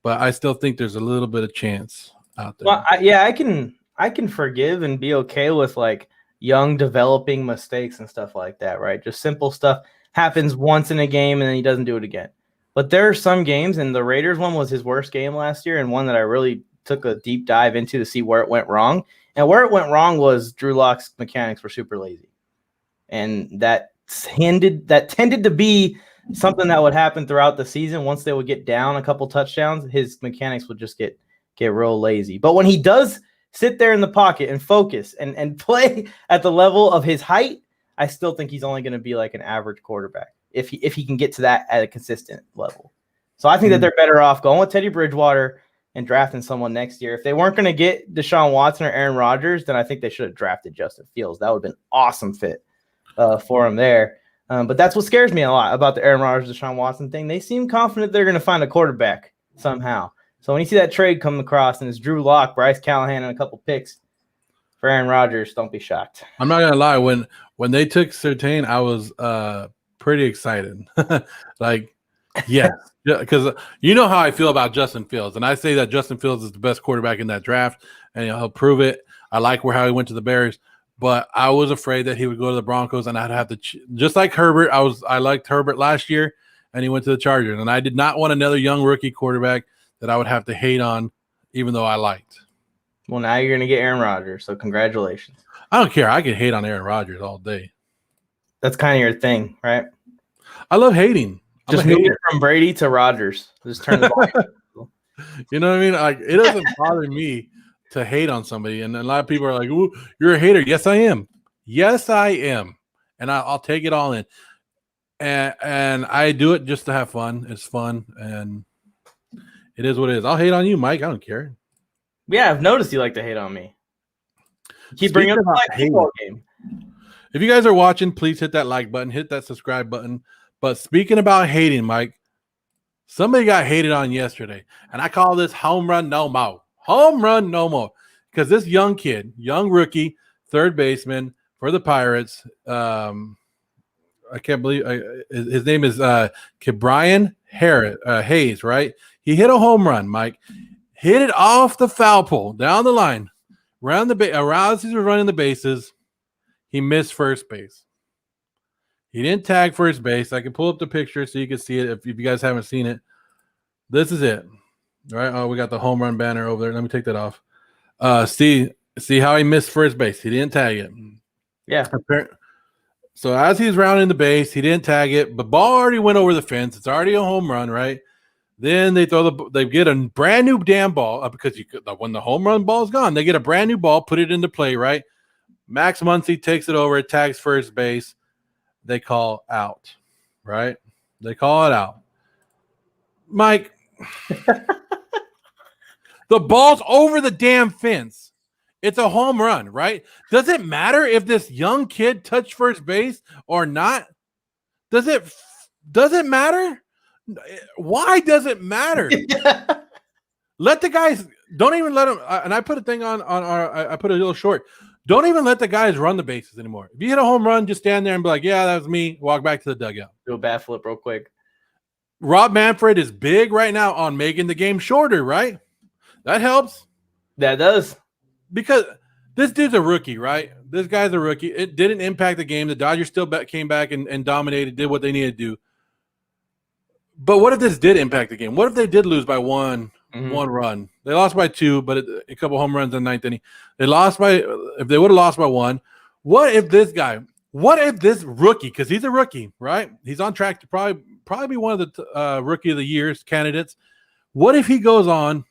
but I still think there's a little bit of chance out there. Well, I can forgive and be okay with like young developing mistakes and stuff like that, right? Just simple stuff happens once in a game and then he doesn't do it again. But there are some games, and the Raiders one was his worst game last year, and one that I really took a deep dive into to see where it went wrong. And where it went wrong was Drew Lock's mechanics were super lazy, and that tended to be something that would happen throughout the season. Once they would get down a couple touchdowns, his mechanics would just get real lazy. But when he does sit there in the pocket and focus and play at the level of his height, I still think he's only going to be like an average quarterback if he can get to that at a consistent level. So I think that they're better off going with Teddy Bridgewater and drafting someone next year. If they weren't going to get Deshaun Watson or Aaron Rodgers, then I think they should have drafted Justin Fields. That would have been an awesome fit for him there. But that's what scares me a lot about the Aaron Rodgers, Deshaun Watson thing. They seem confident they're going to find a quarterback somehow. So when you see that trade come across and it's Drew Lock, Bryce Callahan, and a couple picks for Aaron Rodgers, don't be shocked. I'm not going to lie. When they took Surtain, I was pretty excited. Yes, because you know how I feel about Justin Fields. And I say that Justin Fields is the best quarterback in that draft, and he'll prove it. I like how he went to the Bears. But I was afraid that he would go to the Broncos, and I'd have to just like Herbert. I liked Herbert last year, and he went to the Chargers. And I did not want another young rookie quarterback that I would have to hate on, even though I liked. Well, now you're going to get Aaron Rodgers, so congratulations. I don't care. I can hate on Aaron Rodgers all day. That's kind of your thing, right? I love hating. Just move it from Brady to Rodgers. Just turn the ball. You know what I mean? Like, it doesn't bother me to hate on somebody. And a lot of people are like, "Ooh, you're a hater." Yes, I am. Yes, I am. And I'll take it all in. And I do it just to have fun. It's fun. And it is what it is. I'll hate on you, Mike. I don't care. Yeah, I've noticed you like to hate on me. Keep bringing up the football game. If you guys are watching, please hit that like button, hit that subscribe button. But speaking about hating, Mike, somebody got hated on yesterday. And I call this home run no more. Home run no more. Because this young kid, young rookie, third baseman for the Pirates, I can't believe his name is Brian Hayes, right? He hit a home run, Mike. Hit it off the foul pole, down the line, around as he was running the bases. He missed first base. He didn't tag first base. I can pull up the picture so you can see it if you guys haven't seen it. This is it. All right. Oh, we got the home run banner over there. Let me take that off. See how he missed first base. He didn't tag it. Yeah. So as he's rounding the base, he didn't tag it. The ball already went over the fence. It's already a home run, right? Then they get a brand new damn ball because when the home run ball is gone, they get a brand new ball, put it into play, right? Max Muncy takes it over, it tags first base. They call out, right? They call it out. Mike, the ball's over the damn fence. It's a home run, right? Does it matter if this young kid touched first base or not? Does it matter? Why does it matter? Let the guys, don't even let them, and I put a thing on I put a little short. Don't even let the guys run the bases anymore. If you hit a home run, just stand there and be like, yeah, that was me. Walk back to the dugout. Do a bat flip real quick. Rob Manfred is big right now on making the game shorter, right? That helps. That does. Because this dude's a rookie, right? This guy's a rookie. It didn't impact the game. The Dodgers still came back and dominated, did what they needed to do. But what if this did impact the game? What if they did lose by one run? They lost by 2, but a couple home runs in the 9th inning. If they would have lost by 1, what if this rookie, because he's a rookie, right? He's on track to probably be one of the rookie of the year's candidates. What if he goes on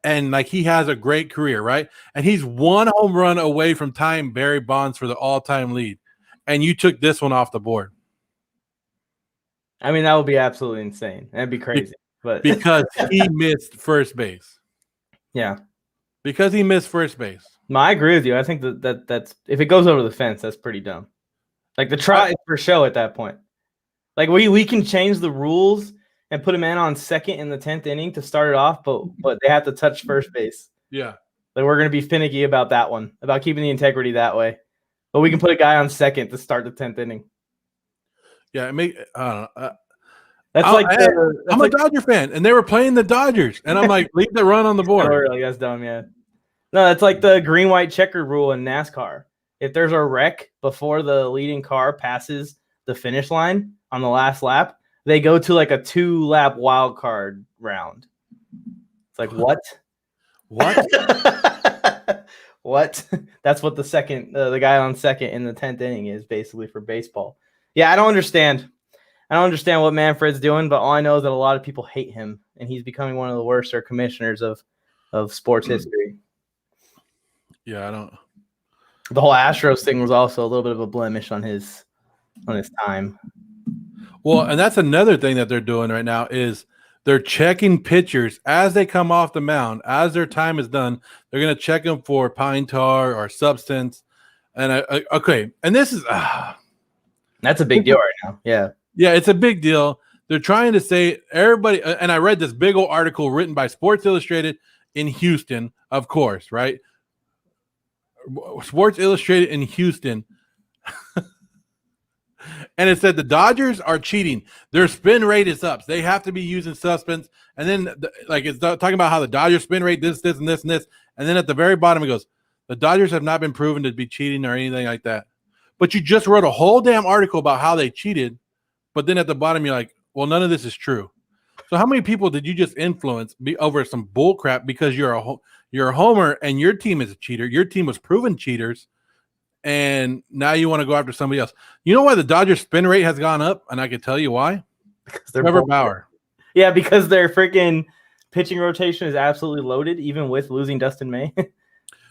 and like he has a great career, right? And he's 1 home run away from tying Barry Bonds for the all-time lead, and you took this one off the board. I mean, that would be absolutely insane. That'd be crazy. But because he missed first base. Yeah. Because he missed first base. No, I agree with you. I think that's if it goes over the fence, that's pretty dumb. Like the try is for show at that point. Like we can change the rules and put a man on second in the 10th inning to start it off, but they have to touch first base. Yeah. Like we're gonna be finicky about that one, about keeping the integrity that way. But we can put a guy on second to start the 10th inning. Yeah, I don't know. I'm a Dodger fan, and they were playing the Dodgers, and I'm like, leave the run on the board. Oh, really? That's dumb, yeah. No, that's like the green-white checker rule in NASCAR. If there's a wreck before the leading car passes the finish line on the last lap, they go to like a 2-lap wild card round. It's like, what? What? What? That's what the guy on second in the 10th inning is basically for baseball. Yeah, I don't understand. I don't understand what Manfred's doing, but all I know is that a lot of people hate him, and he's becoming one of the worst commissioners of sports history. Yeah, I don't. The whole Astros thing was also a little bit of a blemish on his time. Well, and that's another thing that they're doing right now is they're checking pitchers as they come off the mound. As their time is done, they're going to check them for pine tar or substance. And and this is that's a big deal right now. Yeah. Yeah, it's a big deal. They're trying to say everybody, and I read this big old article written by Sports Illustrated in Houston, of course, right? Sports Illustrated in Houston. And it said the Dodgers are cheating. Their spin rate is up. They have to be using substance. And then, it's talking about how the Dodgers spin rate, this, and this, and this. And then at the very bottom, it goes, the Dodgers have not been proven to be cheating or anything like that. But you just wrote a whole damn article about how they cheated. But then at the bottom, you're like, well, none of this is true. So how many people did you just influence over some bull crap because you're a homer and your team is a cheater? Your team was proven cheaters. and now you want to go after somebody else. You know why the Dodgers spin rate has gone up? And I can tell you why. Because they're Trevor both Bauer. Yeah, because their freaking pitching rotation is absolutely loaded, even with losing Dustin May.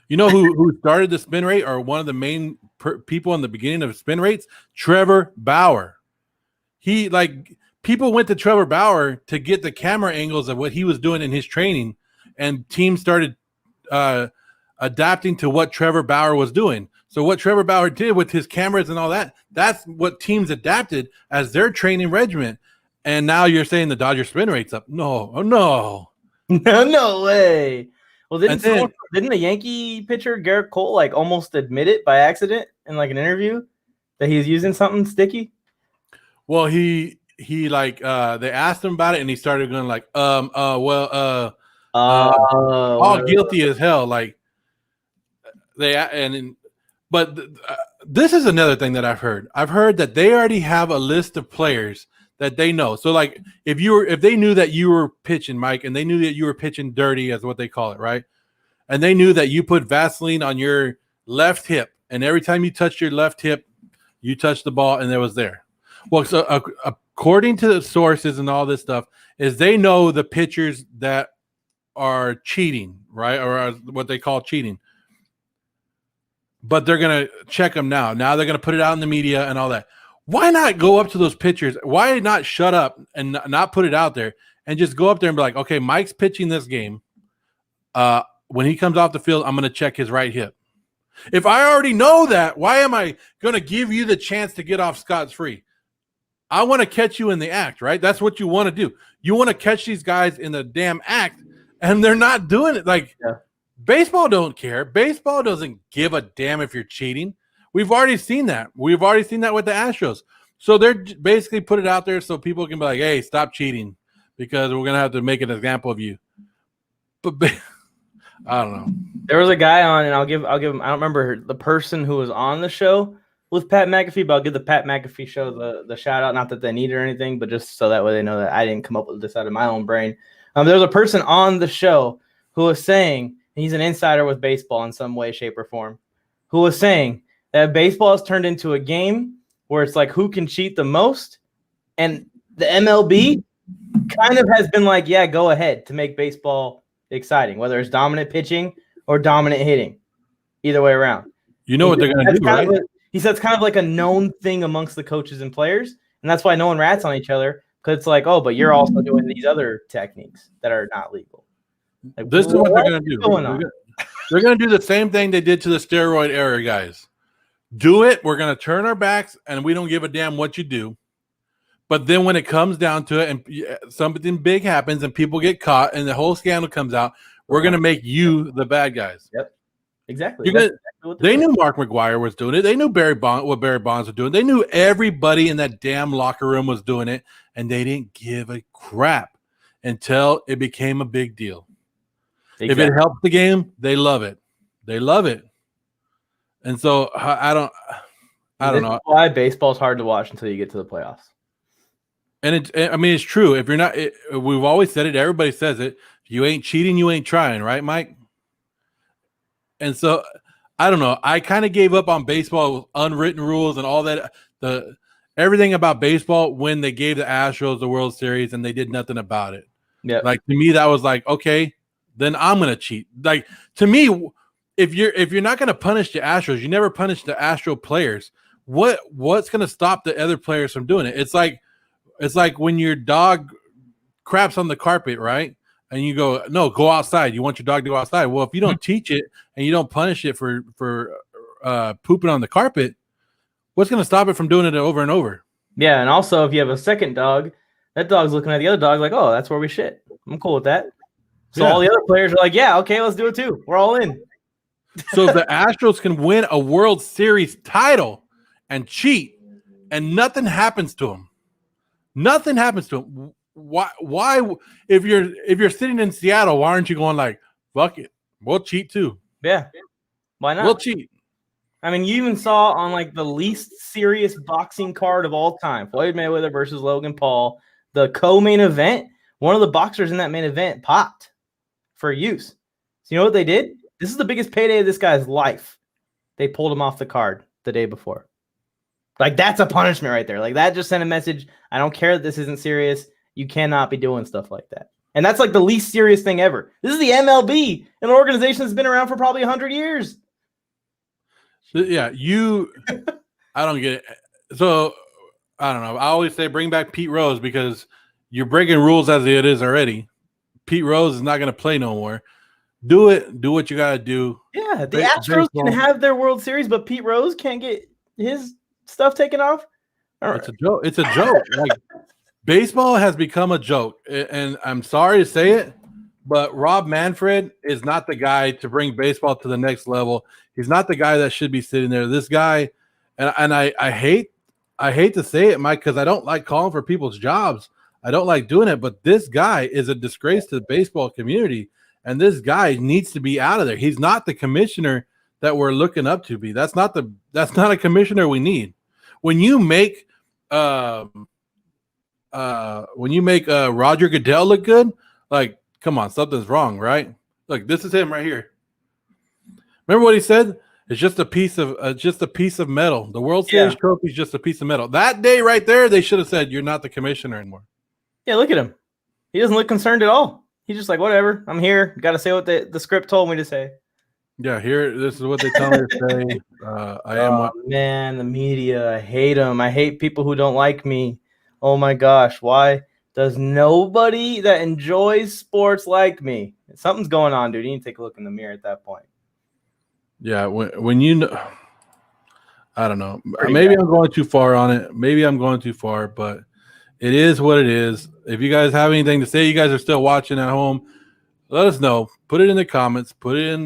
You know who started the spin rate, or one of the main people in the beginning of spin rates? Trevor Bauer. People went to Trevor Bauer to get the camera angles of what he was doing in his training, and teams started adapting to what Trevor Bauer was doing. So what Trevor Bauer did with his cameras and all that, that's what teams adapted as their training regimen. And now you're saying the Dodgers spin rate's up. No. No way. Well, didn't the Yankee pitcher Garrett Cole almost admit it by accident in an interview that he was using something sticky? Well, they asked him about it, and he started going all guilty as hell. But this is another thing that I've heard. I've heard that they already have a list of players that they know. So if they knew that you were pitching, Mike, and they knew that you were pitching dirty, as what they call it, right? And they knew that you put Vaseline on your left hip, and every time you touched your left hip, you touched the ball, and it was there. Well, so according to the sources and all this stuff, is they know the pitchers that are cheating, right? Or are what they call cheating. But they're going to check them now. Now they're going to put it out in the media and all that. Why not go up to those pitchers? Why not shut up and not put it out there and just go up there and be like, okay, Mike's pitching this game. When he comes off the field, I'm going to check his right hip. If I already know that, why am I going to give you the chance to get off scot-free? I want to catch you in the act, right? That's what you want to do. You want to catch these guys in the damn act, and they're not doing it. Baseball don't care. Baseball doesn't give a damn if you're cheating. We've already seen that. We've already seen that with the Astros. So they're basically put it out there so people can be like, hey, stop cheating because we're going to have to make an example of you. But I don't know. There was a guy on, and I'll give him, I don't remember the person who was on the show with Pat McAfee, but I'll give the Pat McAfee show the shout out. Not that they need it or anything, but just so that way they know that I didn't come up with this out of my own brain. There was a person on the show who was saying, he's an insider with baseball in some way, shape, or form, who was saying that baseball has turned into a game where it's who can cheat the most. And the MLB kind of has been yeah, go ahead to make baseball exciting, whether it's dominant pitching or dominant hitting, either way around. You know what they're going to do, right? He said it's kind of a known thing amongst the coaches and players. And that's why no one rats on each other, because it's oh, but you're also doing these other techniques that are not legal. This is what they're going to do. They're going to do the same thing they did to the steroid era guys. Do it. We're going to turn our backs, and we don't give a damn what you do. But then when it comes down to it and something big happens and people get caught and the whole scandal comes out, we're going to make you the bad guys. Yep. Exactly. They knew Mark McGwire was doing it. They knew what Barry Bonds was doing. They knew everybody in that damn locker room was doing it, and they didn't give a crap until it became a big deal. Exactly. If it helps the game, they love it. They love it. And so I don't know why baseball's hard to watch until you get to the playoffs. And it's true. If you're not, we've always said it. Everybody says it. If you ain't cheating, you ain't trying, right, Mike? And so I don't know. I kind of gave up on baseball with unwritten rules and all that. Everything about baseball when they gave the Astros the World Series and they did nothing about it. Yeah. To me, that was okay, then I'm gonna cheat. To me, if you're not gonna punish the Astros, you never punish the Astro players. What's gonna stop the other players from doing it? It's like when your dog craps on the carpet, right? And you go, no, go outside. You want your dog to go outside. Well, if you don't teach it and you don't punish it for pooping on the carpet, what's going to stop it from doing it over and over? Yeah, and also if you have a second dog, that dog's looking at the other dog oh, that's where we shit. I'm cool with that. So all the other players are yeah, okay, let's do it too. We're all in. So if the Astros can win a World Series title and cheat and nothing happens to them, nothing happens to them. Why if you're sitting in Seattle, why aren't you going fuck it, we'll cheat too? Yeah, why not? We'll cheat. I mean, you even saw on the least serious boxing card of all time, Floyd Mayweather versus Logan Paul, the co-main event. One of the boxers in that main event popped for use. So you know what they did? This is the biggest payday of this guy's life. they pulled him off the card the day before. Like, that's a punishment right there. Like, that just sent a message. I don't care that this isn't serious. You cannot be doing stuff like that. And that's like the least serious thing ever. This is the MLB, an organization that's been around for probably 100 years. Yeah, I don't get it. So, I don't know. I always say bring back Pete Rose because you're breaking rules as it is already. Pete Rose is not going to play no more. Do it. Do what you got to do. Yeah, the Astros can have their World Series, but Pete Rose can't get his stuff taken off. It's a joke. It's a joke. Like, baseball has become a joke, and I'm sorry to say it, but Rob Manfred is not the guy to bring baseball to the next level. He's not the guy that should be sitting there. This guy, and I hate to say it, Mike, because I don't like calling for people's jobs. I don't like doing it, but this guy is a disgrace to the baseball community, and this guy needs to be out of there. He's not the commissioner that we're looking up to be. That's not a commissioner we need. When you make Roger Goodell look good, like, come on, something's wrong, right? Look, this is him right here. Remember what he said? It's just a piece of metal. The World Series trophy is just a piece of metal. That day right there, they should have said, "You're not the commissioner anymore." Yeah, look at him. He doesn't look concerned at all. He's just like, whatever. I'm here. Got to say what the script told me to say. Yeah, this is what they tell me to say. Man, the media. I hate them. I hate people who don't like me. Oh my gosh, why does nobody that enjoys sports like me? Something's going on, dude. You need to take a look in the mirror at that point. Yeah, when you know, I don't know. Maybe I'm going too far on it. Maybe I'm going too far, but it is what it is. If you guys have anything to say, you guys are still watching at home, let us know. Put it in the comments. Put it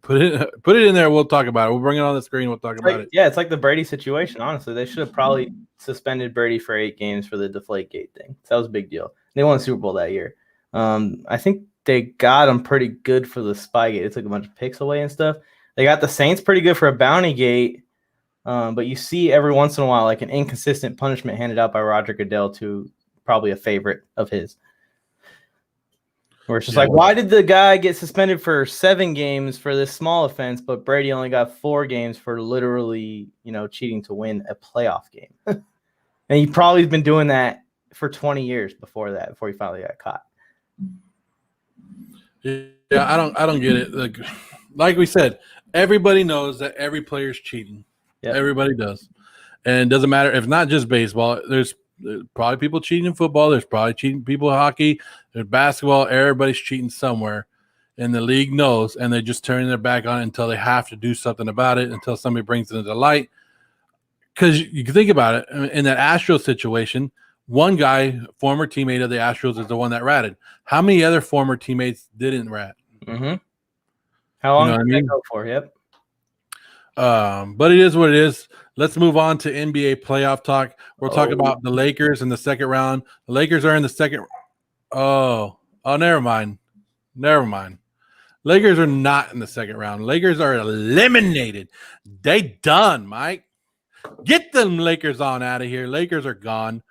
put it in there. We'll talk about it. We'll bring it on the screen. We'll talk about it. Yeah, it's like the Brady situation. Honestly, they should have probably suspended Brady for 8 games for the Deflategate thing. That was a big deal. They won the Super Bowl that year. I think they got him pretty good for the Spygate. They took a bunch of picks away and stuff. They got the Saints pretty good for a Bounty Gate. But you see every once in a while like an inconsistent punishment handed out by Roger Goodell to probably a favorite of his. Where it's just like, why did the guy get suspended for 7 games for this small offense, but Brady only got 4 games for literally, cheating to win a playoff game? And he probably been doing that for 20 years before he finally got caught. Yeah, I don't get it. Like we said, everybody knows that every player's cheating. Yep. Everybody does. And it doesn't matter if not just baseball. There's probably people cheating in football. There's probably cheating people in hockey. There's basketball. Everybody's cheating somewhere. And the league knows, and they're just turning their back on it until they have to do something about it, until somebody brings it into light. Because you can think about it. In that Astros situation, one guy, former teammate of the Astros, is the one that ratted. How many other former teammates didn't rat? Mm-hmm. How long did they go for? Yep. But it is what it is. Let's move on to NBA playoff talk. We'll talk about the Lakers in the second round. The Lakers are in the second. Oh, never mind. Lakers are not in the second round. Lakers are eliminated. They done, Mike. Get them Lakers on out of here. Lakers are gone.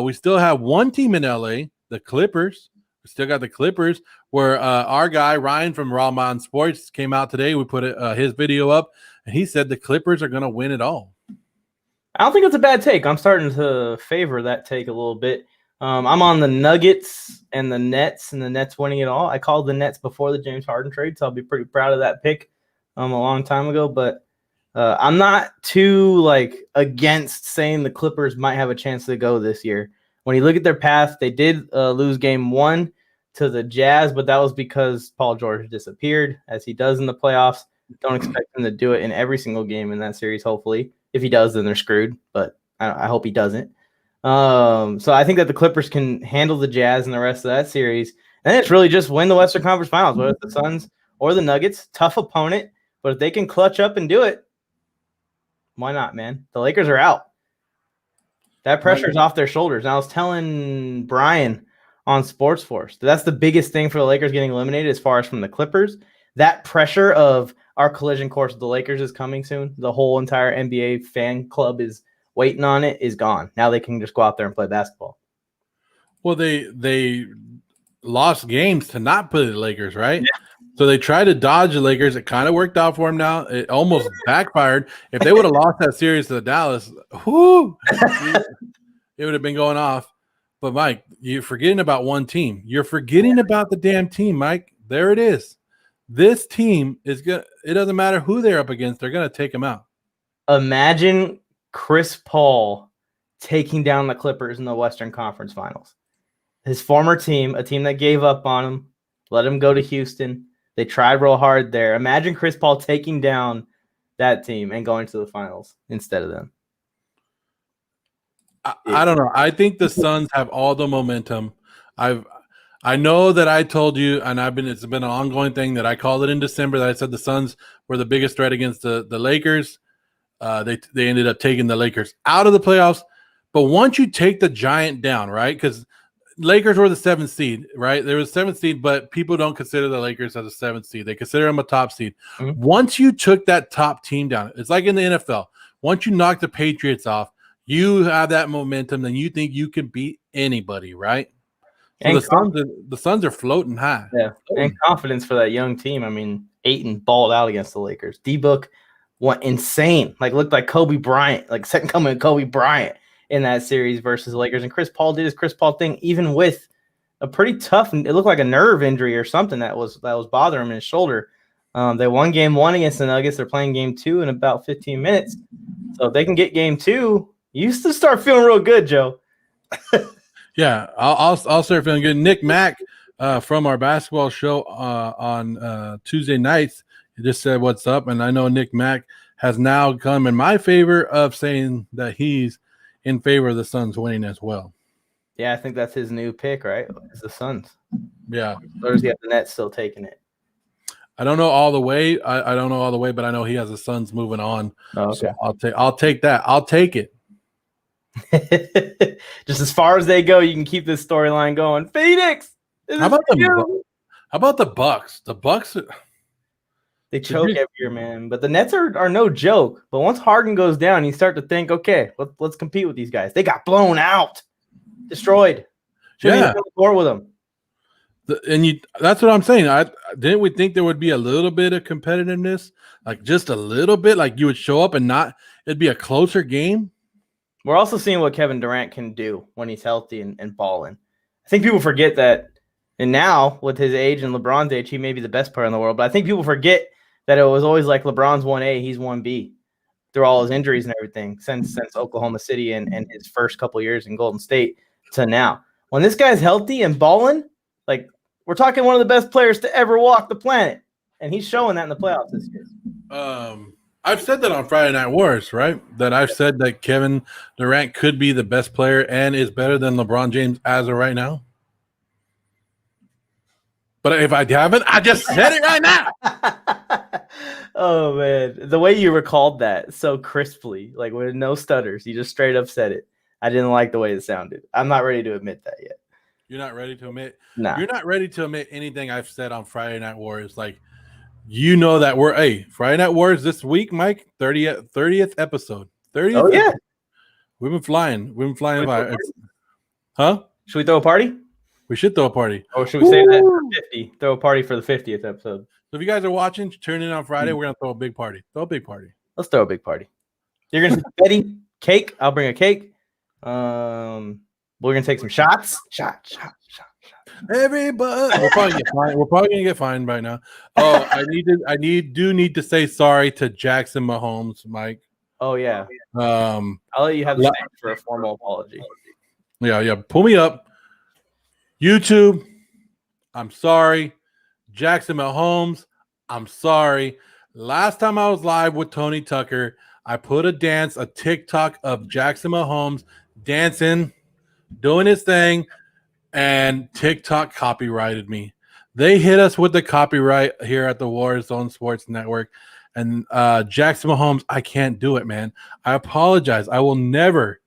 We still have one team in LA, the Clippers. We still got the Clippers, where our guy Ryan from Warzone Sports came out today. We put his video up, and he said the Clippers are going to win it all. I don't think it's a bad take. I'm starting to favor that take a little bit. I'm on the Nuggets and the Nets winning it all. I called the Nets before the James Harden trade, so I'll be pretty proud of that pick a long time ago. But I'm not too against saying the Clippers might have a chance to go this year. When you look at their path, they did lose game 1 to the Jazz, but that was because Paul George disappeared, as he does in the playoffs. Don't expect him to do it in every single game in that series, hopefully. If he does, then they're screwed, but I hope he doesn't. So I think that the Clippers can handle the Jazz in the rest of that series. And it's really just win the Western Conference Finals, whether it's the Suns or the Nuggets. Tough opponent, but if they can clutch up and do it, why not, man? The Lakers are out. That pressure is off their shoulders. And I was telling Brian on Sports Force that's the biggest thing for the Lakers getting eliminated as far as from the Clippers. That pressure of our collision course with the Lakers is coming soon. The whole entire NBA fan club is waiting on it, is gone. Now they can just go out there and play basketball. Well, they lost games to not play the Lakers, right? Yeah. So they tried to dodge the Lakers. It kind of worked out for them now. It almost backfired. If they would have lost that series to the Dallas, whoo, it would have been going off. But, Mike, you're forgetting about one team. You're forgetting about the damn team, Mike. There it is. This team is good. It doesn't matter who they're up against. They're going to take them out. Imagine Chris Paul taking down the Clippers in the Western Conference Finals. His former team, a team that gave up on him, let him go to Houston. They tried real hard there. Imagine Chris Paul taking down that team and going to the finals instead of them. I don't know. I think the Suns have all the momentum. I know that I told you, and it's been an ongoing thing that I called it in December that I said the Suns were the biggest threat against the Lakers. They ended up taking the Lakers out of the playoffs. But once you take the Giant down, right? Because Lakers were the 7th seed, right? They were the 7th seed, but people don't consider the Lakers as a 7th seed. They consider them a top seed. Mm-hmm. Once you took that top team down, it's like in the NFL. Once you knock the Patriots off, you have that momentum, then you think you can beat anybody, right? So the Suns are floating high. Yeah, and confidence for that young team. I mean, Ayton balled out against the Lakers. D-Book went insane. Looked like Kobe Bryant, like second coming of Kobe Bryant in that series versus the Lakers. And Chris Paul did his Chris Paul thing, even with a pretty tough, it looked like a nerve injury or something that was bothering him in his shoulder. They won game 1 against the Nuggets. They're playing game 2 in about 15 minutes. So if they can get game 2, you used to start feeling real good, Joe. Yeah, I'll start feeling good. Nick Mack from our basketball show on Tuesday nights, he just said what's up, and I know Nick Mack has now come in my favor of saying that he's in favor of the Suns winning as well. Yeah, I think that's his new pick, right? It's the Suns. Yeah. Or is he at the Nets still taking it? I don't know all the way. I don't know all the way, but I know he has the Suns moving on. Oh, okay. So I'll take that. I'll take it. Just as far as they go, you can keep this storyline going. Phoenix. How about the Bucks? The Bucks. They choke every year, man. But the Nets are no joke. But once Harden goes down, you start to think, okay, let's compete with these guys. They got blown out, destroyed. Shouldn't even go to the floor with them. That's what I'm saying. Didn't we think there would be a little bit of competitiveness, like just a little bit, like you would show up and it'd be a closer game. We're also seeing what Kevin Durant can do when he's healthy and balling. I think people forget that, and now with his age and LeBron's age, he may be the best player in the world. But I think people forget that it was always like LeBron's 1A, he's 1B through all his injuries and everything since Oklahoma City and his first couple years in Golden State to now. When this guy's healthy and balling, like we're talking one of the best players to ever walk the planet, and he's showing that in the playoffs this year. I've said that on Friday Night Wars, right? That I've said that Kevin Durant could be the best player and is better than LeBron James as of right now. But if I haven't, I just said it right now. Oh, man. The way you recalled that so crisply, like with no stutters, you just straight up said it. I didn't like the way it sounded. I'm not ready to admit that yet. You're not ready to admit? No. You're not ready to admit anything I've said on Friday Night Wars. Like, you know that Friday Night Wars this week, Mike, 30th episode. 30th. Oh, yeah. We've been flying. By. Huh? Should we throw a party? We should throw a party. Or should we save that for 50? Throw a party for the 50th episode. So if you guys are watching, turn in on Friday. We're going to throw a big party. Let's throw a big party. You're going to Betty cake. I'll bring a cake. We're going to take some shots. Shot. Everybody. We're probably gonna get fined by now. Oh, I need to say sorry to Jackson Mahomes, Mike. Oh yeah. I'll let you have the stage for a formal apology. Yeah. Pull me up. YouTube, I'm sorry. Jackson Mahomes, I'm sorry. Last time I was live with Tony Tucker, I put a TikTok of Jackson Mahomes dancing, doing his thing, and TikTok copyrighted me. They hit us with the copyright here at the Warzone Sports Network. And Jackson Mahomes, I can't do it, man. I apologize. I will never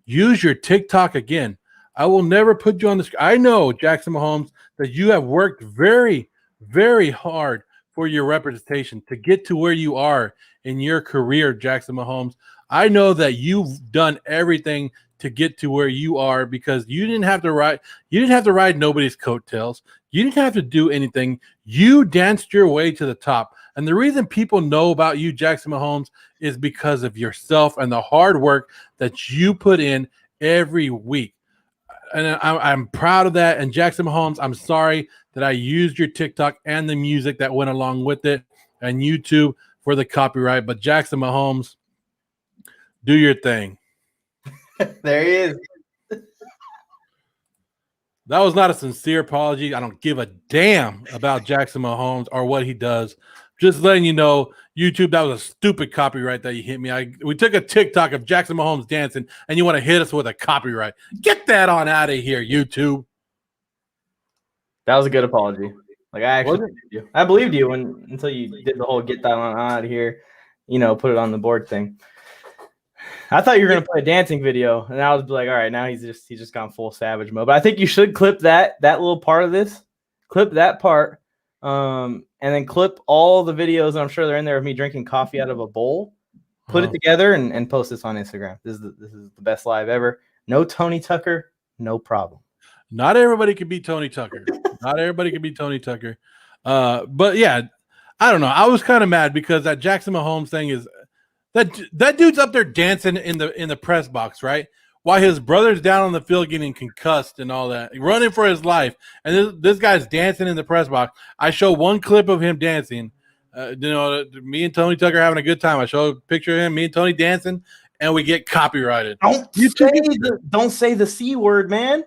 use your TikTok again. I will never put you on the screen. I know, Jackson Mahomes, that you have worked very, very hard for your representation to get to where you are in your career, Jackson Mahomes. I know that you've done everything to get to where you are because you didn't have to ride nobody's coattails. You didn't have to do anything. You danced your way to the top. And the reason people know about you, Jackson Mahomes, is because of yourself and the hard work that you put in every week. And I'm proud of that. And Jackson Mahomes, I'm sorry that I used your TikTok and the music that went along with it and YouTube for the copyright. But Jackson Mahomes, do your thing. There he is. That was not a sincere apology. I don't give a damn about Jackson Mahomes or what he does. Just letting you know, YouTube, that was a stupid copyright that you hit me. We took a TikTok of Jackson Mahomes dancing, and you want to hit us with a copyright. Get that on out of here, YouTube. That was a good apology. Like, I actually believed you. I believed you until you did the whole get that on out of here, put it on the board thing. I thought you were gonna play a dancing video, and I was like, all right, now he's just gone full savage mode. But I think you should clip that little part of this, clip that part, and then clip all the videos. I'm sure they're in there of me drinking coffee out of a bowl. Put it together and post this on Instagram. This is the best live ever. No Tony Tucker, no problem. Not everybody can be Tony Tucker. Not everybody can be Tony Tucker. But yeah, I don't know. I was kind of mad because that Jackson Mahomes thing is. That dude's up there dancing in the press box, right? While his brother's down on the field getting concussed and all that, running for his life. And this guy's dancing in the press box. I show one clip of him dancing. Me and Tony Tucker having a good time. I show a picture of him, me and Tony dancing, and we get copyrighted. Don't say the C word, man.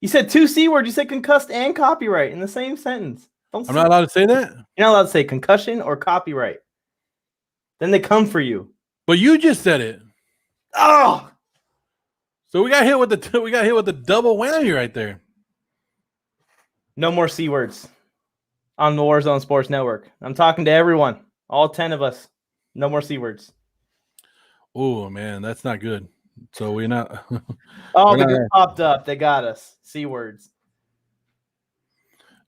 You said 2 C words. You said concussed and copyright in the same sentence. I'm not allowed to say that? You're not allowed to say concussion or copyright. Then they come for you. But you just said it. Oh, so we got hit with the double whammy right there. No more C words on the Warzone Sports Network. I'm talking to everyone, all 10 of us. No more C words. Oh man, that's not good. So we're not. Oh, they just popped up. They got us. C words.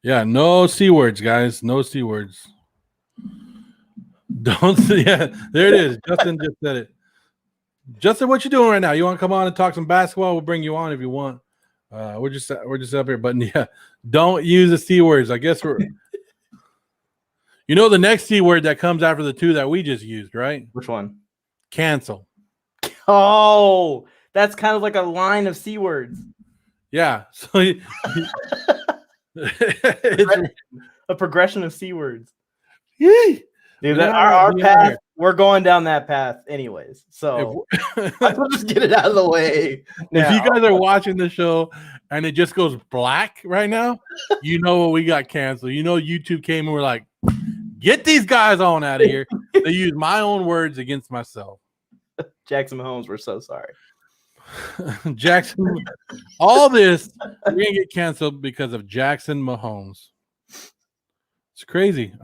Yeah, no C words, guys. No C words. Don't say, yeah, there it is. Justin just said it. Justin, what you doing right now? You want to come on and talk some basketball? We'll bring you on if you want. We're just up here, but yeah, don't use the C words. I guess we're the next C word that comes after the 2 that we just used, right? Which one? Cancel. Oh, that's kind of like a line of C words. Yeah. So it's a progression of C words. Yay. Dude, our path, we're going down that path anyways. So we'll just get it out of the way. If you guys are watching the show and it just goes black right now, you know what we got canceled. YouTube came and we're like, get these guys on out of here. They use my own words against myself. Jackson Mahomes, we're so sorry. Jackson, all this, we're going to get canceled because of Jackson Mahomes. It's crazy.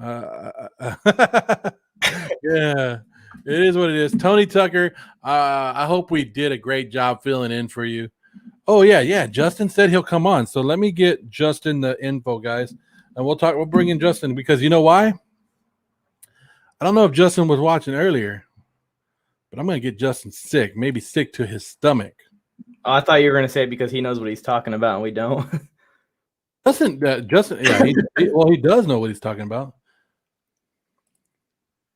Yeah, it is what it is. Tony Tucker, I hope we did a great job filling in for you. Oh, yeah. Justin said he'll come on. So let me get Justin the info, guys. And we'll bring in Justin because you know why? I don't know if Justin was watching earlier, but I'm going to get Justin sick, maybe sick to his stomach. Oh, I thought you were going to say it because he knows what he's talking about and we don't. Justin, yeah, he does know what he's talking about.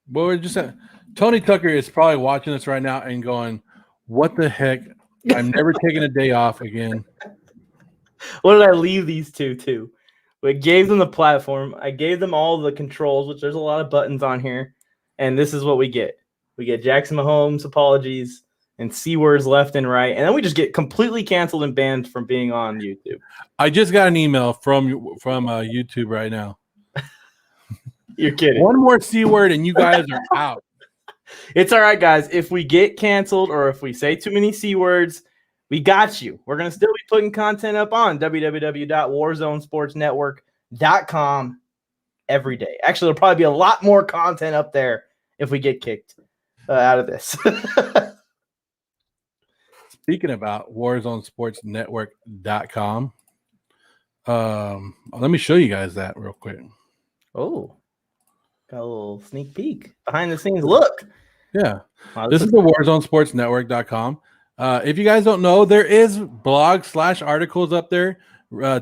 But we're just Tony Tucker is probably watching this right now and going, "What the heck? I'm never taking a day off again." What did I leave these two to? We gave them the platform. I gave them all the controls, which there's a lot of buttons on here, and this is what we get. We get Jackson Mahomes apologies and C words left and right, and then we just get completely canceled and banned from being on YouTube. I just got an email from YouTube right now. You're kidding. One more C word and you guys are out. It's all right, guys. If we get canceled or if we say too many C words, we got you. We're going to still be putting content up on www.warzonesportsnetwork.com every day. Actually, there'll probably be a lot more content up there if we get kicked out of this. Speaking about warzonesportsnetwork.com, let me show you guys that real quick. Oh. Got a little sneak peek behind the scenes look. Yeah. Wow, This is the WarzoneSportsNetwork.com. If you guys don't know, there is blog/articles up there.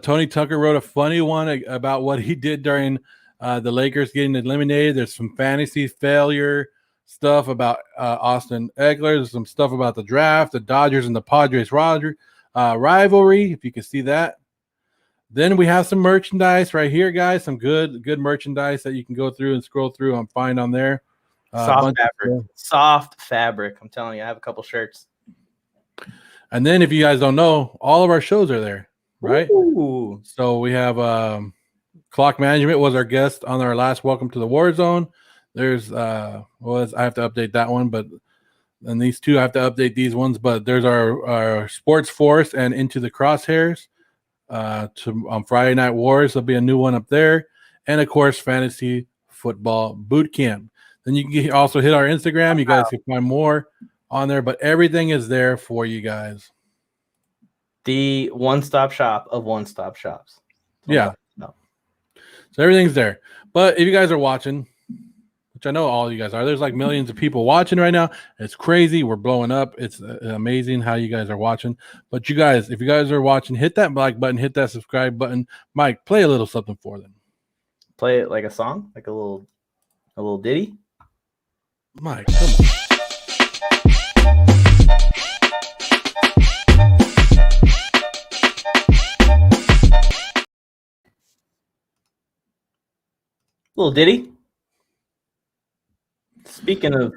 Tony Tucker wrote a funny one about what he did during the Lakers getting eliminated. There's some fantasy failure stuff about Austin Eckler. There's some stuff about the draft, the Dodgers and the Padres rivalry, if you can see that. Then we have some merchandise right here, guys. Some good merchandise that you can go through and scroll through and find on there. Soft fabric. I'm telling you, I have a couple shirts. And then if you guys don't know, all of our shows are there, right? Ooh. So we have Clock Management was our guest on our last Welcome to the Warzone. There's I have to update that one, but and these two I have to update these ones. But there's our Sports Force and Into the Crosshairs on Friday Night Wars. There'll be a new one up there, and of course Fantasy Football Boot Camp. Then you can also hit our Instagram. You guys can find more on there, but everything is there for you guys. The one-stop shop of one-stop shops. Yeah. No. So everything's there. But if you guys are watching, which I know all you guys are, there's like millions of people watching right now. It's crazy. We're blowing up. It's amazing how you guys are watching. But you guys, if you guys are watching, hit that like button, hit that subscribe button. Mike, play a little something for them. Play it like a song, like a little ditty. Mike, come on. Little ditty. Speaking of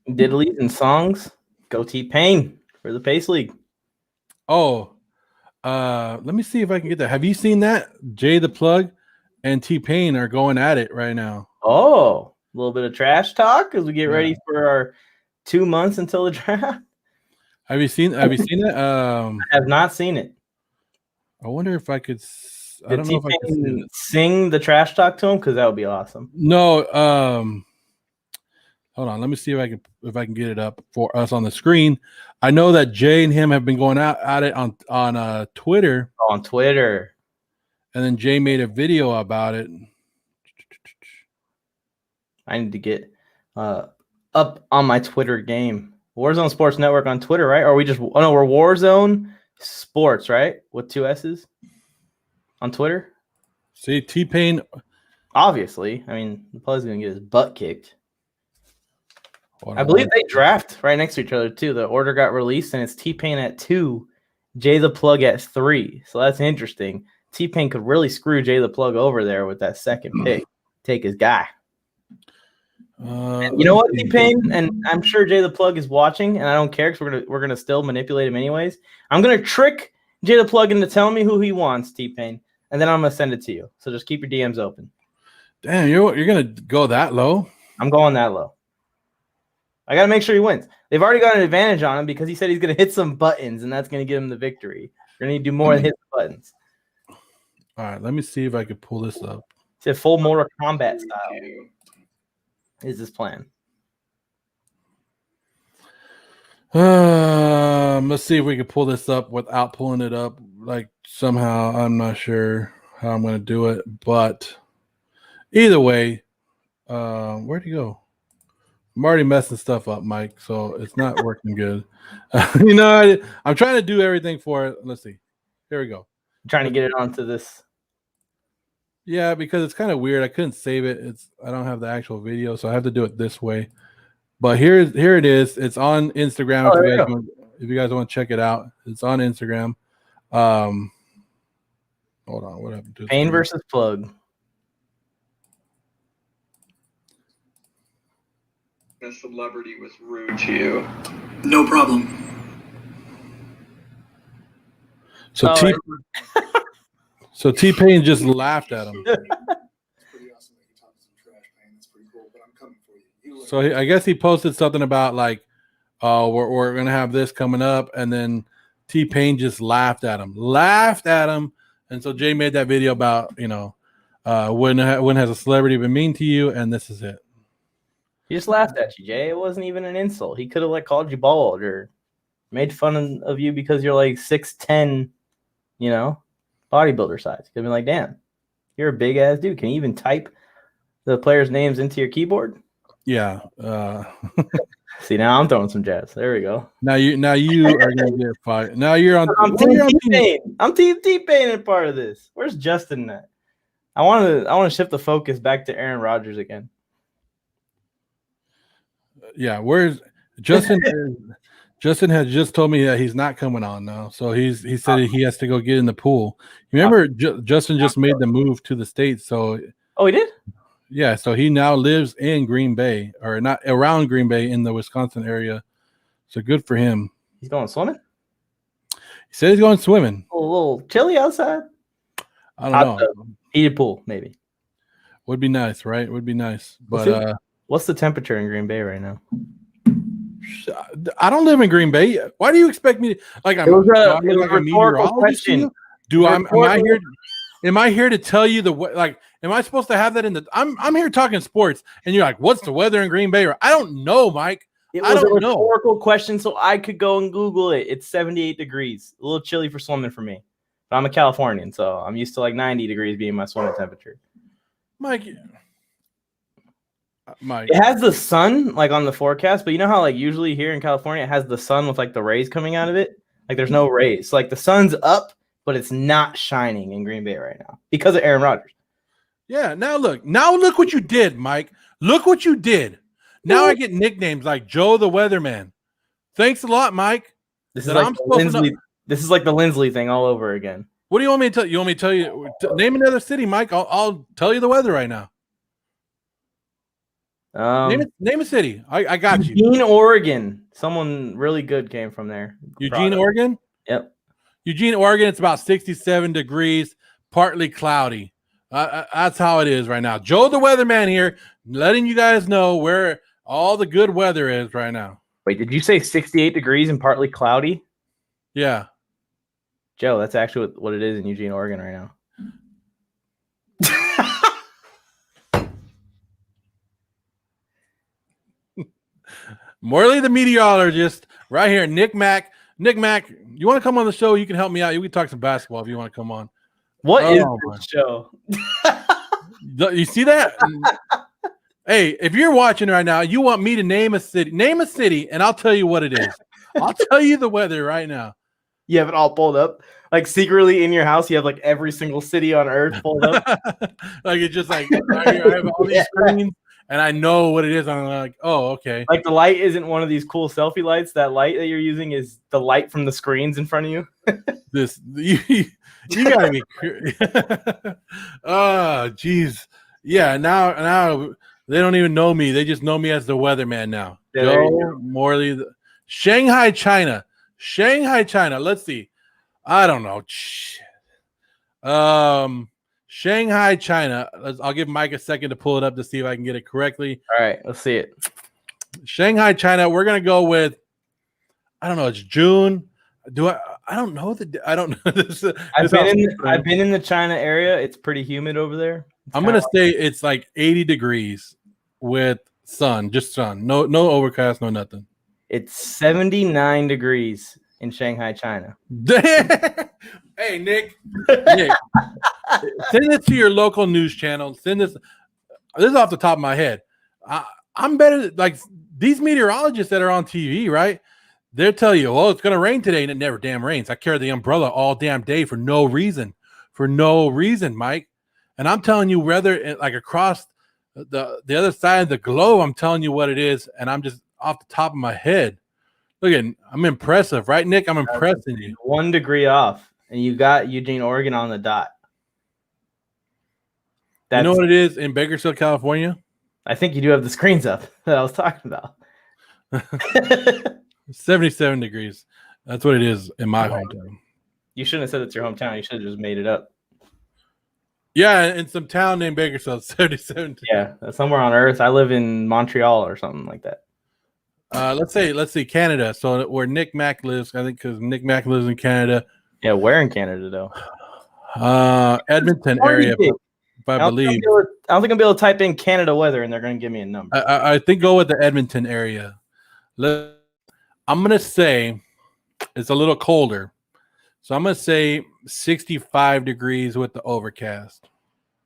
diddlies and songs, go T-Pain for the Pace League. Oh, let me see if I can get that. Have you seen that? Jay the Plug and T-Pain are going at it right now. Oh, a little bit of trash talk as we get ready for our 2 months until the draft. Have you seen it? I have not seen it. I wonder if I could. I don't know if I can sing the trash talk to him, because that would be awesome. No, hold on. Let me see if I can get it up for us on the screen. I know that Jay and him have been going out at it on Twitter. On Twitter, and then Jay made a video about it. I need to get up on my Twitter game. Warzone Sports Network on Twitter, right? Or are we just? Oh no, we're Warzone Sports, right? With 2 S's on Twitter. See, T-Pain. Obviously, I mean, the Plug's gonna get his butt kicked. I believe they draft right next to each other too. The order got released, and it's T-Pain at 2, Jay the Plug at 3. So that's interesting. T-Pain could really screw Jay the Plug over there with that second pick. Take his guy. You know what, T-Pain, and I'm sure Jay the Plug is watching, and I don't care because we're gonna still manipulate him anyways. I'm gonna trick Jay the Plug into telling me who he wants, T-Pain, and then I'm gonna send it to you. So just keep your DMs open. Damn, you're gonna go that low? I'm going that low. I gotta make sure he wins. They've already got an advantage on him because he said he's gonna hit some buttons, and that's gonna get him the victory. You're gonna need to do more than hit the buttons. All right, let me see if I can pull this up. It's a full Mortal Kombat style. Is this plan? Let's see if we can pull this up without pulling it up. Like somehow, I'm not sure how I'm going to do it, but either way, where'd he go? I'm already messing stuff up, Mike, so it's not working good. I'm trying to do everything for it. Let's see. Here we go. I'm trying to get it onto this. Yeah, because it's kind of weird. I couldn't save it. I don't have the actual video, so I have to do it this way. But here it is. It's on Instagram. If you guys want to check it out, it's on Instagram. Hold on, what happened to Pain versus Plug? A celebrity was rude to you. No problem. So T-Pain just laughed at him. It's pretty awesome that you talk some trash, Pain. That's pretty cool, but I'm coming for you. So I guess he posted something about like, oh, we're gonna have this coming up, and then T-Pain just laughed at him, and so Jay made that video about when has a celebrity been mean to you, and this is it. He just laughed at you, Jay. It wasn't even an insult. He could have called you bald or made fun of you because you're like 6'10", bodybuilder size. Could have been like, damn, you're a big ass dude. Can you even type the players' names into your keyboard? Yeah. See, now I'm throwing some jabs. There we go. Now you are gonna get fired. Now you're on. I'm well, you're on Team team. T-Pain. I'm Team T-Pain in part of this. Where's Justin at? I want to shift the focus back to Aaron Rodgers again. Yeah, where's Justin? Justin has just told me that he's not coming on now, so he said he has to go get in the pool. Remember, Justin just made the move to the States, so Oh, he did? yeah, so he now lives in Green Bay, or not around Green Bay in the Wisconsin area. So good for him. He's going swimming? He said he's going swimming. A little chilly outside? I don't know. Heated pool, maybe. Would be nice, right? Would be nice. But what's the temperature in Green Bay right now? I don't live in Green Bay. Why do you expect me to like? I'm like a meteorologist. Am I here to tell you am I supposed to have that in the? I'm here talking sports, and you're like, what's the weather in Green Bay? I don't know, Mike. It was a rhetorical question, so I could go and Google it. It's 78 degrees. A little chilly for swimming for me. But I'm a Californian, so I'm used to like 90 degrees being my swimming temperature. Mike. It has the sun like on the forecast, but you know how like usually here in California it has the sun with like the rays coming out of it? Like there's no rays. So, like the sun's up, but it's not shining in Green Bay right now because of Aaron Rodgers. Yeah, now look what you did, Mike. Look what you did. Now I get nicknames like Joe the Weatherman. Thanks a lot, Mike. This is like the Lindsley thing all over again. What do you want me to tell you? You want me to tell you? Name another city, Mike. I'll tell you the weather right now. Name a city. I got you. Eugene, Oregon. Someone really good came from there. Eugene, Oregon? Yep. Eugene, Oregon. It's about 67 degrees, partly cloudy. That's how it is right now. Joe the Weatherman here, letting you guys know where all the good weather is right now. Wait, did you say 68 degrees and partly cloudy? Yeah. Joe, that's actually what it is in Eugene, Oregon right now. Morley the meteorologist right here. Nick Mack, you want to come on the show? You can help me out. You can talk some basketball if you want to come on. What is this show? You see that? Hey, if you're watching right now, you want me to name a city, and I'll tell you what it is. I'll tell you the weather right now. You have it all pulled up? Like secretly in your house, you have like every single city on earth pulled up? Like it's just like right here, I have all these screens. And I know what it is. I'm like, oh, okay. Like the light isn't one of these cool selfie lights. That light that you're using is the light from the screens in front of you. You gotta be. Oh, geez. Yeah. Now they don't even know me. They just know me as the weatherman now. Yeah, Joe Morley, Shanghai, China. Let's see. I don't know. Shanghai, China. I'll give Mike a second to pull it up to see if I can get it correctly. All right, let's see it. Shanghai, China. We're gonna go with. I don't know. It's June. I don't know. I don't know. I've been in the China area. It's pretty humid over there. I'm gonna say it's like 80 degrees with sun, just sun. No overcast, no nothing. It's 79 degrees in Shanghai, China. Hey, Nick. Send it to your local news channel. Send this. This is off the top of my head. I'm better. Like these meteorologists that are on TV, right? They'll tell you, "Oh, it's going to rain today," and it never damn rains. I carry the umbrella all damn day for no reason, Mike. And I'm telling you, whether like across the other side of the globe, I'm telling you what it is, and I'm just off the top of my head. Look at, I'm impressive, right, Nick? I'm impressing you. 1 degree off, and you got Eugene, Oregon on the dot. You know what it is in Bakersfield, California? I think you do have the screens up that I was talking about. 77 degrees. That's what it is in my hometown. You shouldn't have said it's your hometown. You should have just made it up. Yeah, in some town named Bakersfield, 77 degrees. Yeah, somewhere on Earth. I live in Montreal or something like that. Let's see, Canada. So where Nick Mack lives, I think because Nick Mack lives in Canada. Yeah, where in Canada though? Edmonton area, I believe. I don't think I'm able to type in Canada weather and they're going to give me a number. I think go with the Edmonton area. I'm gonna say it's a little colder, so I'm gonna say 65 degrees with the overcast.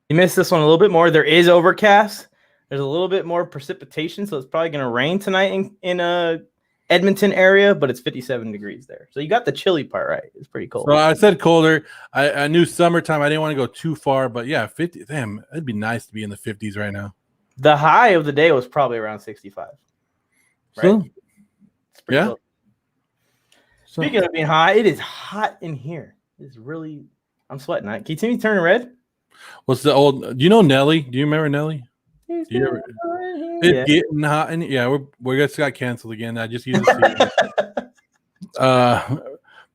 You missed this one a little bit more. There is overcast. There's a little bit more precipitation, so it's probably going to rain tonight in Edmonton area, but it's 57 degrees there. So you got the chilly part right. It's pretty cold. So I said colder. I knew summertime. I didn't want to go too far, but yeah, 50. Damn, it'd be nice to be in the 50s right now. The high of the day was probably around 65. Right? So, It's pretty yeah. close. So, Speaking of being hot, it is hot in here. It's really, I'm sweating. Can you see me turning red? what's the old? Do you know Nelly? Do you remember Nelly? Yeah. It's getting hot, and yeah, we just got canceled again. I just used to see.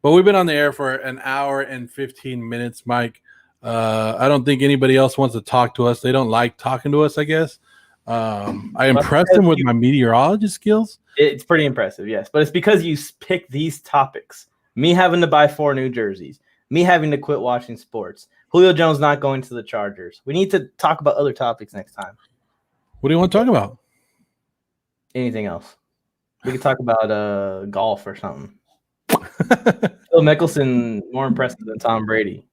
But we've been on the air for an hour and 15 minutes, Mike. I don't think anybody else wants to talk to us. They don't like talking to us, I guess. I impressed them with my meteorologist skills. It's pretty impressive, yes. But it's because you pick these topics. Me having to buy 4 new jerseys. Me having to quit watching sports. Julio Jones not going to the Chargers. We need to talk about other topics next time. What do you want to talk about? Anything else? We could talk about golf or something. Phil Mickelson more impressive than Tom Brady.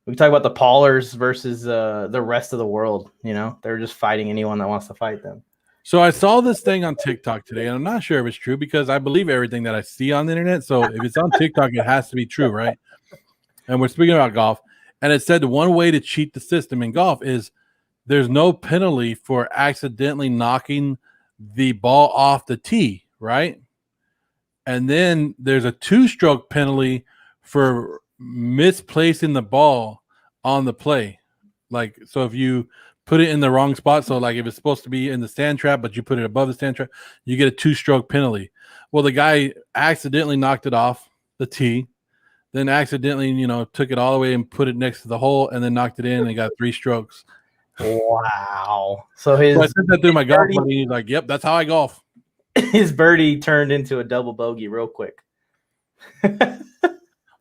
We can talk about the Paulers versus the rest of the world. You know, they're just fighting anyone that wants to fight them. So I saw this thing on TikTok today, and I'm not sure if it's true because I believe everything that I see on the internet. So if it's on TikTok, it has to be true, right? And we're speaking about golf, and it said one way to cheat the system in golf is there's no penalty for accidentally knocking the ball off the tee, right? And then there's a 2-stroke penalty for misplacing the ball on the play. Like, so if you put it in the wrong spot, so like if it's supposed to be in the sand trap, but you put it above the sand trap, you get a 2-stroke penalty. Well, the guy accidentally knocked it off the tee, then accidentally, took it all the way and put it next to the hole and then knocked it in and got 3 strokes. Wow. So I sent that through my golf buddy. He's like, yep, that's how I golf. His birdie turned into a double bogey real quick.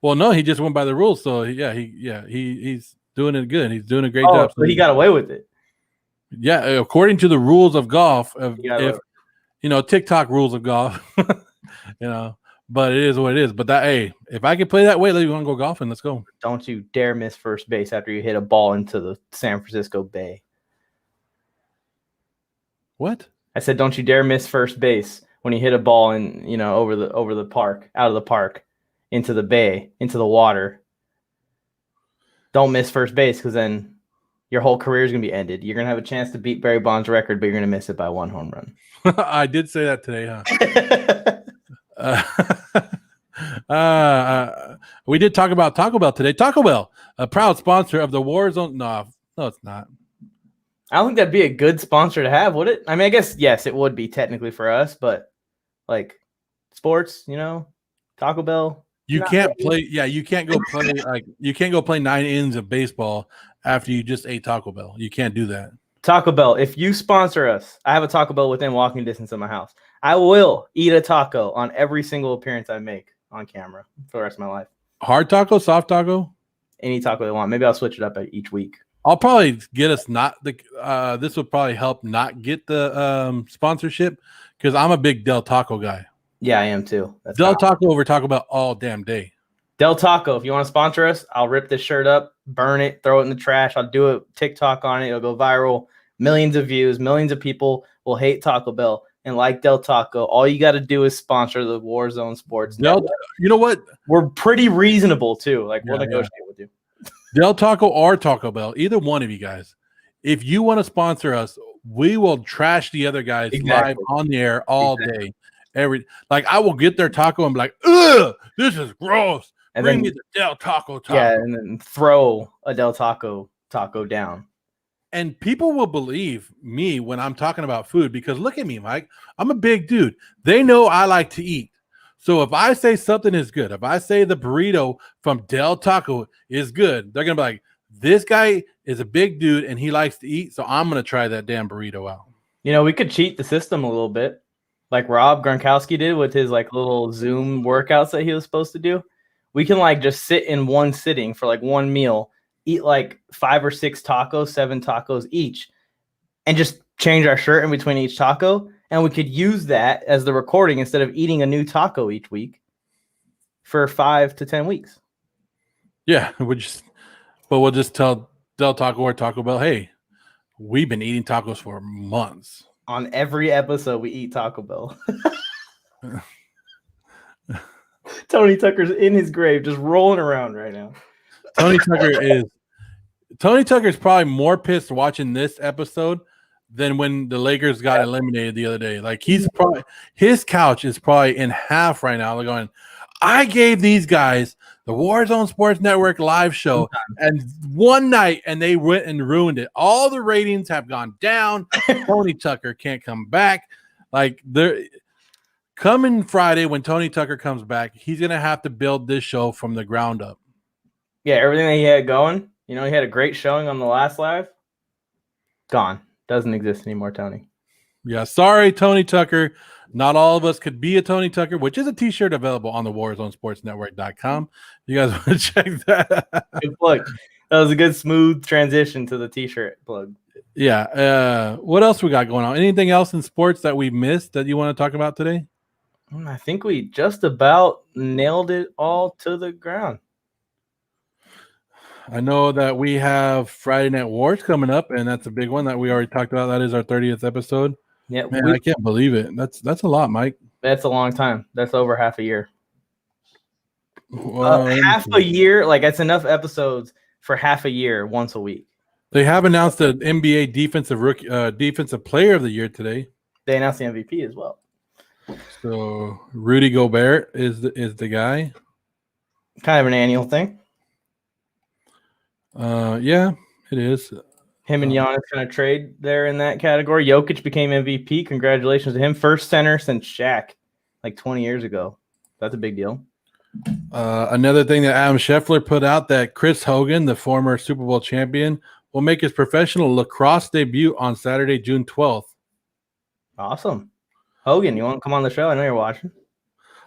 Well, no, he just went by the rules. So he's doing it good. He's doing a great job. So he got away with it. Yeah, according to the rules of golf, TikTok rules of golf, but it is what it is. But if I can play that way, let's want to go golfing. Let's go. Don't you dare miss first base after you hit a ball into the San Francisco Bay. What? I said, don't you dare miss first base when you hit a ball in, over the park, out of the park, into the bay, into the water. Don't miss first base because then your whole career is going to be ended. You're going to have a chance to beat Barry Bonds' record, but you're going to miss it by 1 home run. I did say that today, huh? We did talk about Taco Bell today. Taco Bell, a proud sponsor of the Warzone. No, it's not. I don't think that'd be a good sponsor to have, would it? I mean, I guess, yes, it would be technically for us, but like sports, Taco Bell. You can't play. Yeah, you can't go play. You can't go play 9 innings of baseball after you just ate Taco Bell. You can't do that. Taco Bell, if you sponsor us, I have a Taco Bell within walking distance of my house. I will eat a taco on every single appearance I make on camera for the rest of my life. Hard taco, soft taco? Any taco they want. Maybe I'll switch it up each week. I'll probably get us this would probably help not get the sponsorship because I'm a big Del Taco guy. Yeah, I am too. That's Del Taco over Taco Bell all damn day. Del Taco, if you want to sponsor us, I'll rip this shirt up, burn it, throw it in the trash. I'll do a TikTok on it. It'll go viral. Millions of views. Millions of people will hate Taco Bell and like Del Taco. All you got to do is sponsor the Warzone Sports. You know what? We're pretty reasonable too. Like we'll negotiate with you. Del Taco or Taco Bell, either one of you guys. If you want to sponsor us, we will trash the other guys live on the air all day. I will get their taco and be like, ugh, this is gross. And Bring me the Del Taco. Yeah, and then throw a Del Taco down. And people will believe me when I'm talking about food because look at me, Mike. I'm a big dude. They know I like to eat. So if I say something is good, if I say the burrito from Del Taco is good, they're going to be like, this guy is a big dude and he likes to eat, so I'm going to try that damn burrito out. We could cheat the system a little bit like Rob Gronkowski did with his little Zoom workouts that he was supposed to do. We can just sit in one sitting for one meal, eat 5 or 6 tacos, 7 tacos each, and just change our shirt in between each taco. And we could use that as the recording instead of eating a new taco each week for 5 to 10 weeks. Yeah, we'll just tell Del Taco or Taco Bell. Hey, we've been eating tacos for months. On every episode, we eat Taco Bell. Tony Tucker's in his grave, just rolling around right now. Tony Tucker is probably more pissed watching this episode than when the Lakers got eliminated the other day. Like his couch is probably in half right now. They're going, I gave these guys the Warzone Sports Network live show and one night, and they went and ruined it. All the ratings have gone down. Tony Tucker can't come back. Like they're coming Friday when Tony Tucker comes back, he's gonna have to build this show from the ground up. Yeah, everything that he had going. He had a great showing on the last live. Gone. Doesn't exist anymore, Tony. Yeah, sorry, Tony Tucker. Not all of us could be a Tony Tucker, which is a t-shirt available on the WarzoneSportsNetwork.com. You guys want to check that? Good plug. That was a good smooth transition to the t-shirt plug. Yeah. What else we got going on? Anything else in sports that we missed that you want to talk about today? I think we just about nailed it all to the ground. I know that we have Friday Night Wars coming up, and that's a big one that we already talked about. That is our 30th episode. Yeah, man, I can't believe it. That's a lot, Mike. That's a long time. That's over half a year. Half a year, like that's enough episodes for half a year, once a week. They have announced the NBA defensive player of the year today. They announced the MVP as well. So Rudy Gobert is the guy. Kind of an annual thing. Yeah, it is. Him and Giannis kind of trade there in that category. Jokic became MVP. Congratulations to him. First center since Shaq, like 20 years ago. That's a big deal. Another thing that Adam Scheffler put out, that Chris Hogan, the former Super Bowl champion, will make his professional lacrosse debut on Saturday, June 12th. Awesome. Hogan, you want to come on the show? I know you're watching.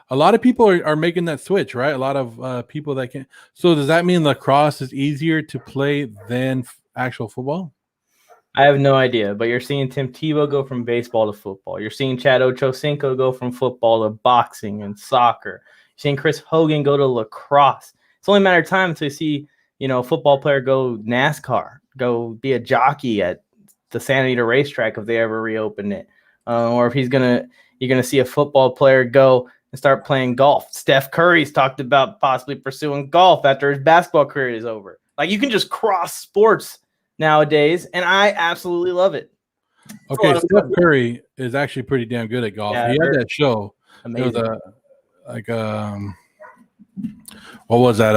A lot of people are making that switch, right? A lot of people that can. So does that mean lacrosse is easier to play than actual football? I have no idea, but you're seeing Tim Tebow go from baseball to football. You're seeing Chad Ochocinco go from football to boxing and soccer. You're seeing Chris Hogan go to lacrosse. It's only a matter of time until you see, a football player go NASCAR, go be a jockey at the Santa Anita racetrack if they ever reopen it. Or if you're going to see a football player go and start playing golf. Steph Curry's talked about possibly pursuing golf after his basketball career is over. Like, you can just cross sports nowadays, and I absolutely love it. Okay, Steph Curry is actually pretty damn good at golf. Yeah, he had that show. Amazing. It was what was that?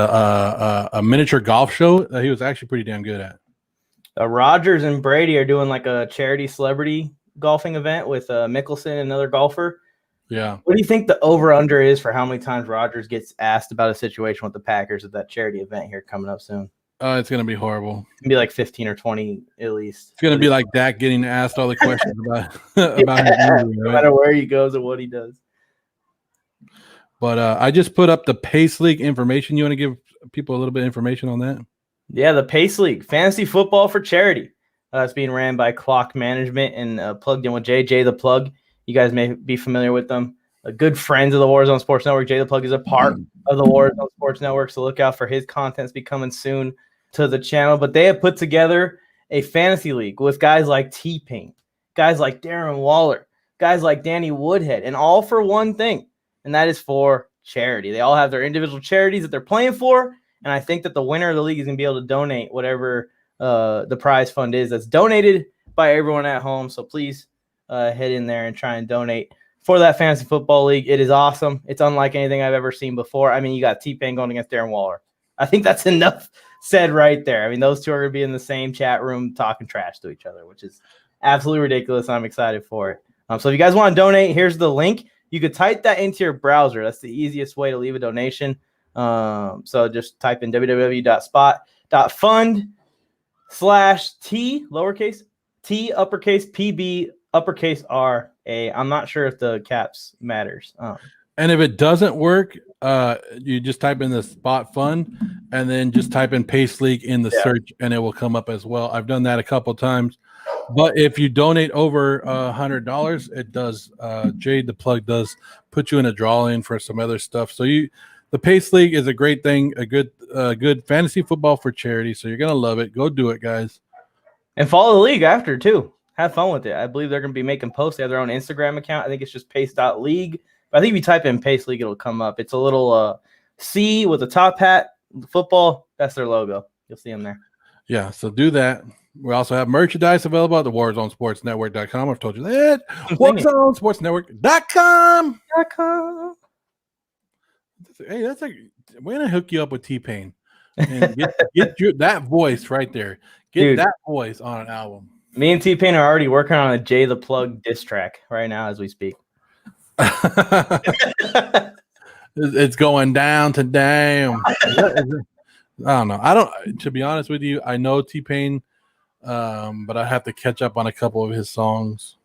A miniature golf show that he was actually pretty damn good at. Rodgers and Brady are doing like a charity celebrity golfing event with Mickelson and another golfer. Yeah. What do you think the over-under is for how many times Rodgers gets asked about a situation with the Packers at that charity event here coming up soon? It's going to be horrible. It's going to be like 15 or 20 at least. It's going to be like Dak getting asked all the questions about his injury, right? No matter where he goes or what he does. But I just put up the Pace League information. You want to give people a little bit of information on that? Yeah, the Pace League, fantasy football for charity. It's being ran by Clock Management and plugged in with JJ the Plug. You guys may be familiar with them. Good friends of the Warzone Sports Network. Jay the Plug is a part of the Warzone Sports Network, so look out for his content be coming soon to the channel. But they have put together a fantasy league with guys like T-Pain, guys like Darren Waller, guys like Danny Woodhead, and all for one thing, and that is for charity. They all have their individual charities that they're playing for, and I think that the winner of the league is going to be able to donate whatever the prize fund is that's donated by everyone at home. So please head in there and try and donate for that fantasy football league. It is awesome. It's unlike anything I've ever seen before. I mean, you got T-Pain going against Darren Waller. I think that's enough said right there. I mean, those two are going to be in the same chat room talking trash to each other, which is absolutely ridiculous. I'm excited for it. So if you guys want to donate, here's the link. You could type that into your browser. That's the easiest way to leave a donation. So just type in www.spot.fund/T, lowercase T, uppercase PB, uppercase RA. I'm not sure if the caps matters. And if it doesn't work, you just type in the Spot Fund and then just type in Pace League in the search, and it will come up as well. I've done that a couple times. But if you donate over $100, it does. Jade the Plug does put you in a draw in for some other stuff. So The Pace League is a great thing, a good fantasy football for charity. So you're gonna love it. Go do it, guys. And follow the league after too. Have fun with it. I believe they're going to be making posts. They have their own Instagram account. I think it's just pace.league. But I think if you type in Pace League, it'll come up. It's a little C with a top hat, football. That's their logo. You'll see them there. Yeah, so do that. We also have merchandise available at the WarzoneSportsNetwork.com. I've told you that. WarzoneSportsNetwork.com. Hey, that's like we're gonna hook you up with T-Pain and get that voice right there. Get that voice on an album. Me and T-Pain are already working on a Jay the Plug diss track right now as we speak. It's going down to damn. I don't know. To be honest with you, I know T-Pain, but I have to catch up on a couple of his songs.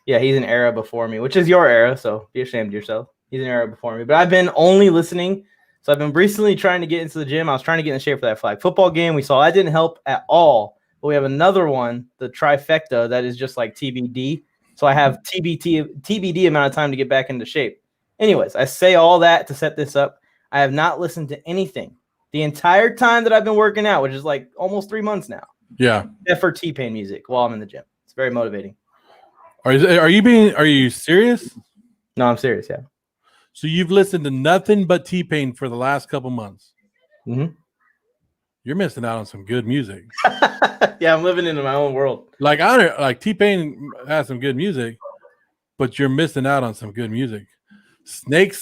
Yeah, he's an era before me, which is your era, so be ashamed of yourself. He's an era before me. But I've been only listening. So I've been recently trying to get into the gym. I was trying to get in shape for that flag football game. We saw that didn't help at all. But we have another one, the trifecta, that is just like TBD. So I have TBD amount of time to get back into shape. Anyways, I say all that to set this up. I have not listened to anything the entire time that I've been working out, which is like almost 3 months now. Yeah. Except for T-Pain music while I'm in the gym. It's very motivating. Are you serious? No, I'm serious, yeah. So you've listened to nothing but T-Pain for the last couple months. Mm-hmm. You're missing out on some good music. Yeah, I'm living in my own world. Like T-Pain has some good music, but you're missing out on some good music. Snake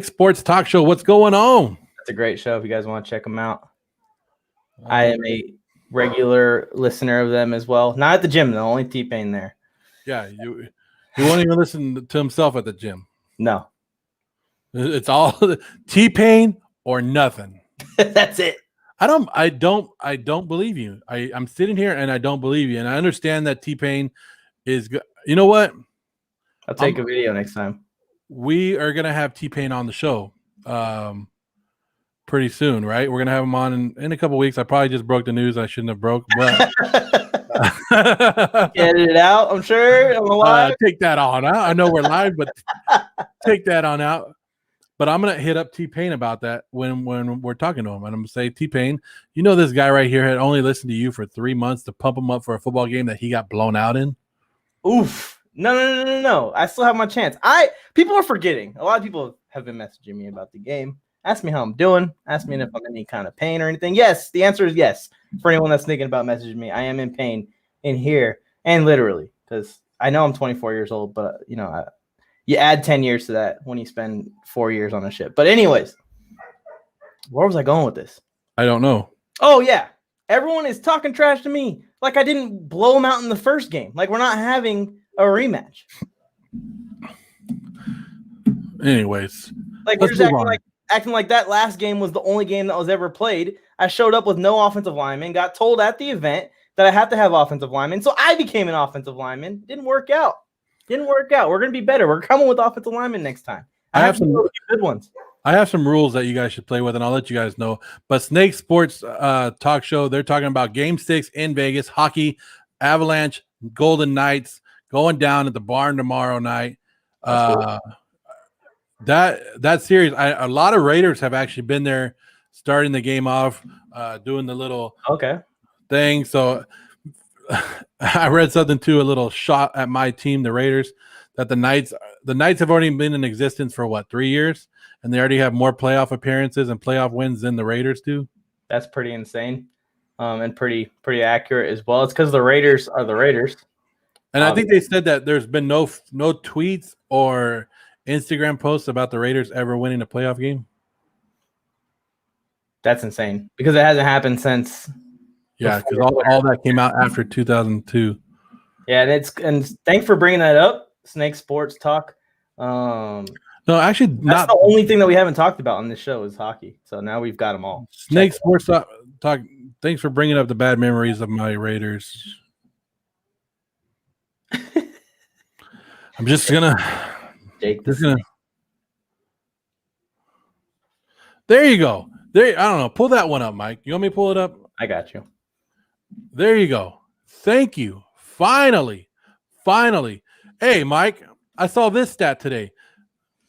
Sports Talk Show. What's going on? It's a great show if you guys want to check them out. I am a regular listener of them as well. Not at the gym, though. Only T-Pain there. Yeah, he won't even listen to himself at the gym. No. It's all T-Pain or nothing. That's it. I don't believe you. I'm sitting here and I don't believe you. And I understand that T-Pain is good. You know what? I'll take a video next time. We are gonna have T-Pain on the show pretty soon, right? We're gonna have him on in a couple weeks. I probably just broke the news I shouldn't have broke, but edit it out, I'm sure. I'm alive. Take that on out. I know we're live, but take that on out. But I'm gonna hit up T-Pain about that when we're talking to him, and I'm gonna say, T-Pain, you know this guy right here had only listened to you for 3 months to pump him up for a football game that he got blown out in. Oof. No. I still have my chance. People are forgetting. A lot of people have been messaging me about the game. Ask me how I'm doing. Ask me if I'm in any kind of pain or anything. Yes, the answer is yes. For anyone that's thinking about messaging me, I am in pain in here and literally, because I know I'm 24 years old, but you add 10 years to that when you spend 4 years on a ship. But anyways, where was I going with this? I don't know. Oh, yeah. Everyone is talking trash to me like I didn't blow them out in the first game. Like we're not having a rematch. Anyways. Like we're just acting like that last game was the only game that was ever played. I showed up with no offensive lineman, got told at the event that I have to have offensive linemen. So I became an offensive lineman. Didn't work out. We're going to be better. We're coming with offensive linemen next time. I have some good ones. I have some rules that you guys should play with, and I'll let you guys know. But Snake Sports Talk Show, they're talking about Game 6 in Vegas, hockey, Avalanche, Golden Knights, going down at the barn tomorrow night. That series, a lot of Raiders have actually been there starting the game off, doing the little thing. So I read something too, a little shot at my team, the Raiders, that the Knights have already been in existence for 3 years, and they already have more playoff appearances and playoff wins than the Raiders do. That's pretty insane, and pretty accurate as well. It's because the Raiders are the Raiders, and I think they said that there's been no tweets or Instagram posts about the Raiders ever winning a playoff game. That's insane because it hasn't happened since. Yeah, because all that came out after 2002. Yeah, and thanks for bringing that up, Snake Sports Talk. No, actually, that's the only thing that we haven't talked about on this show is hockey. So now we've got them all. Snake Sports Talk. Thanks for bringing up the bad memories of my Raiders. I'm just gonna. There you go. I don't know. Pull that one up, Mike. You want me to pull it up? I got you. There you go. Thank you. Finally. Hey, Mike, I saw this stat today.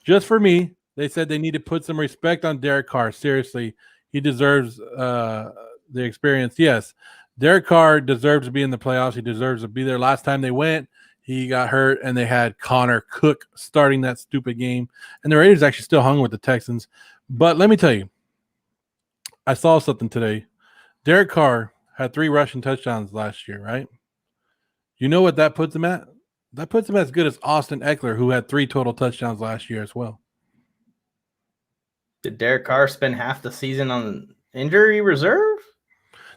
Just for me, They said they need to put some respect on Derek Carr. Seriously, he deserves the experience. Yes, Derek Carr deserves to be in the playoffs. He deserves to be there. Last time they went, he got hurt, and they had Connor Cook starting that stupid game. And the Raiders actually still hung with the Texans. But let me tell you, I saw something today. Derek Carr had 3 rushing touchdowns last year, right? You know what that puts him at? That puts him as good as Austin Eckler, who had 3 total touchdowns last year as well. Did Derek Carr spend half the season on injury reserve?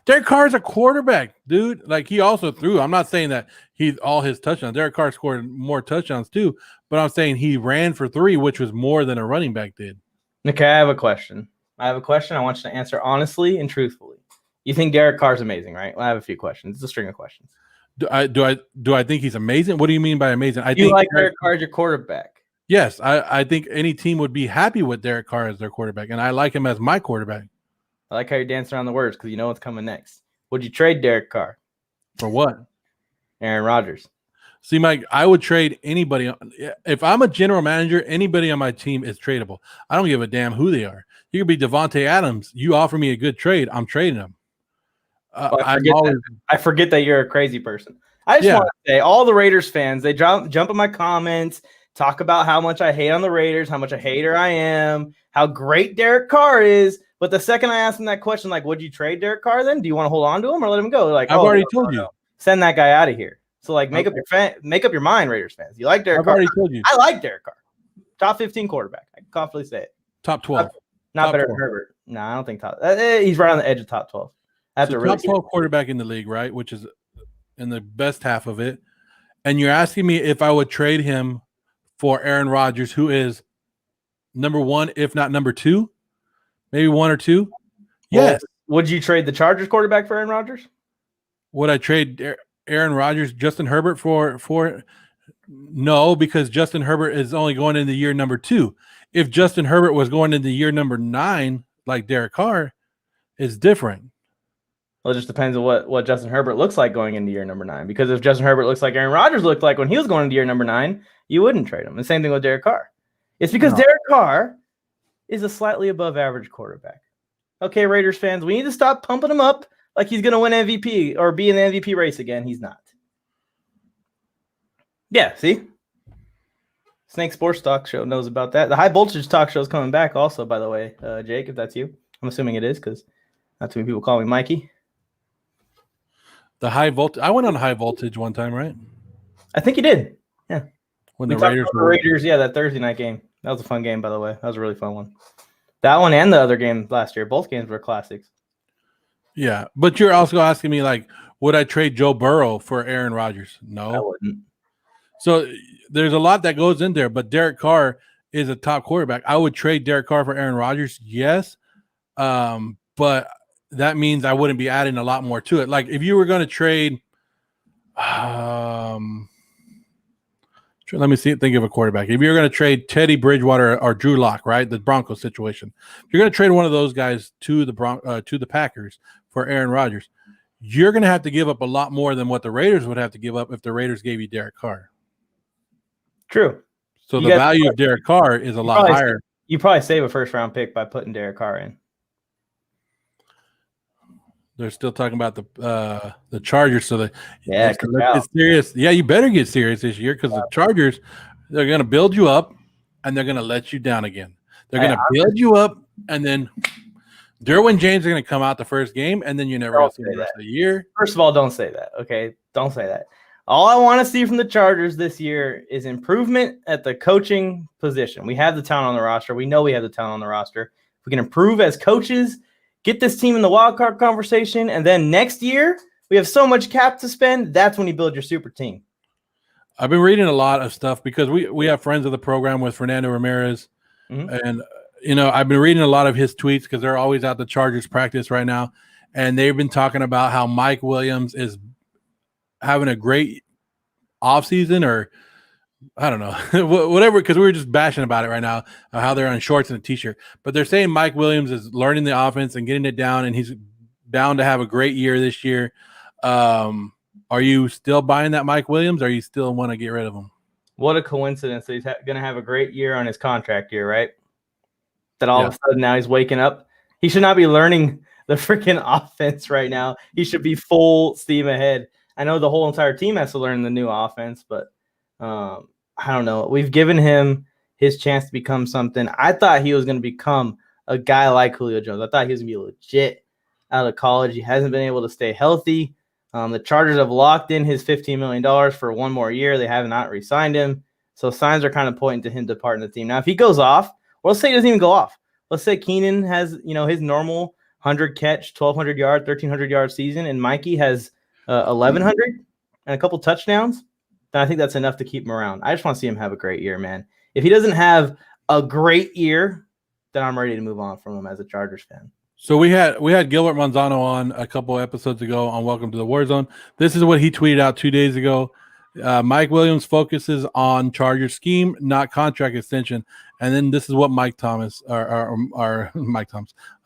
Derek Carr is a quarterback, dude. Like, he also threw. I'm not saying that he's all his touchdowns. Derek Carr scored more touchdowns too, but I'm saying he ran for 3, which was more than a running back did. Okay, I have a question. I want you to answer honestly and truthfully. You think Derek Carr's amazing, right? Well, I have a few questions. It's a string of questions. Do I think he's amazing? What do you mean by amazing? I You think like Derek Carr as your quarterback? Yes, I think any team would be happy with Derek Carr as their quarterback, and I like him as my quarterback. I like how you're dancing around the words because you know what's coming next. Would you trade Derek Carr? For what? Aaron Rodgers. See, Mike, I would trade anybody. If I'm a general manager, anybody on my team is tradable. I don't give a damn who they are. You could be Devontae Adams. You offer me a good trade, I'm trading him. I forget that you're a crazy person. I just want to say, all the Raiders fans, they jump in my comments, talk about how much I hate on the Raiders, how much a hater I am, how great Derek Carr is. But the second I ask them that question, like, would you trade Derek Carr then? Do you want to hold on to him or let him go? They're like, I've already told you. Send that guy out of here. So, like, make up your mind, Raiders fans. You like Derek Carr? I've already told you. I like Derek Carr. Top 15 quarterback. I can confidently say it. Top 12. Not better than Herbert. No, I don't think top. He's right on the edge of top 12. Top 12 quarterback in the league, right? Which is in the best half of it. And you're asking me if I would trade him for Aaron Rodgers, who is number 1, if not number 2, maybe 1 or 2. Yes. Would you trade the Chargers quarterback for Aaron Rodgers? Would I trade Aaron Rodgers, Justin Herbert for? No, because Justin Herbert is only going into year number 2. If Justin Herbert was going into year number 9, like Derek Carr, it's different. Well, it just depends on what Justin Herbert looks like going into year number 9. Because if Justin Herbert looks like Aaron Rodgers looked like when he was going into year number 9, you wouldn't trade him. The same thing with Derek Carr. It's because Derek Carr is a slightly above average quarterback. Okay, Raiders fans, we need to stop pumping him up like he's going to win MVP or be in the MVP race again. He's not. Yeah, see? Snake Sports Talk Show knows about that. The High Voltage Talk Show is coming back also, by the way, Jake, if that's you. I'm assuming it is because not too many people call me Mikey. The High Voltage. I went on High Voltage one time, right? I think you did. Yeah. When the Raiders were Raiders, yeah, that Thursday night game. That was a fun game, by the way. That was a really fun one. That one and the other game last year. Both games were classics. Yeah, but you're also asking me, like, would I trade Joe Burrow for Aaron Rodgers? No. I wouldn't. So there's a lot that goes in there, but Derek Carr is a top quarterback. I would trade Derek Carr for Aaron Rodgers, yes. But that means I wouldn't be adding a lot more to it. Like, if you were going to trade let me think of a quarterback. If you're going to trade Teddy Bridgewater or Drew Lock, right, the Broncos situation, if you're going to trade one of those guys to the Packers for Aaron Rodgers, you're going to have to give up a lot more than what the Raiders would have to give up if the Raiders gave you Derek Carr. True. So the value of Derek Carr is a lot higher. You probably save a first-round pick by putting Derek Carr in. They're still talking about the Chargers, so it's serious. Yeah, you better get serious this year because the Chargers, they're going to build you up and they're going to let you down again. They're going to build you up, and then Derwin James is going to come out the first game, and then you never see the rest of the year. First of all, don't say that. Okay, don't say that. All I want to see from the Chargers this year is improvement at the coaching position. We have the talent on the roster. We know we have the talent on the roster. If we can improve as coaches, get this team in the wild card conversation, and then next year we have so much cap to spend. That's when you build your super team. I've been reading a lot of stuff because we have friends of the program with Fernando Ramirez, and I've been reading a lot of his tweets because they're always at the Chargers practice right now, and they've been talking about how Mike Williams is having a great offseason, or I don't know, whatever, because we were just bashing about it right now, how they're on shorts and a t-shirt. But they're saying Mike Williams is learning the offense and getting it down, and he's bound to have a great year this year. Are you still buying that Mike Williams, or you still want to get rid of him? What a coincidence that he's going to have a great year on his contract year, right? that all of a sudden now he's waking up. He should not be learning the freaking offense right now. He should be full steam ahead. I know the whole entire team has to learn the new offense, but I don't know. We've given him his chance to become something. I thought he was going to become a guy like Julio Jones. I thought he was going to be legit out of college. He hasn't been able to stay healthy. The Chargers have locked in his $15 million for one more year. They have not re-signed him. So signs are kind of pointing to him departing the team. Now, if he goes off, or let's say he doesn't even go off. Let's say Keenan has, his normal 100 catch, 1,200 yard, 1,300 yard season, and Mikey has 1,100 and a couple touchdowns. Then I think that's enough to keep him around. I just want to see him have a great year, man. If he doesn't have a great year, then I'm ready to move on from him as a Chargers fan. So we had Gilbert Manzano on a couple episodes ago on Welcome to the Warzone. This is what he tweeted out 2 days ago. Mike Williams focuses on Charger scheme, not contract extension. And then this is what Mike Thomas,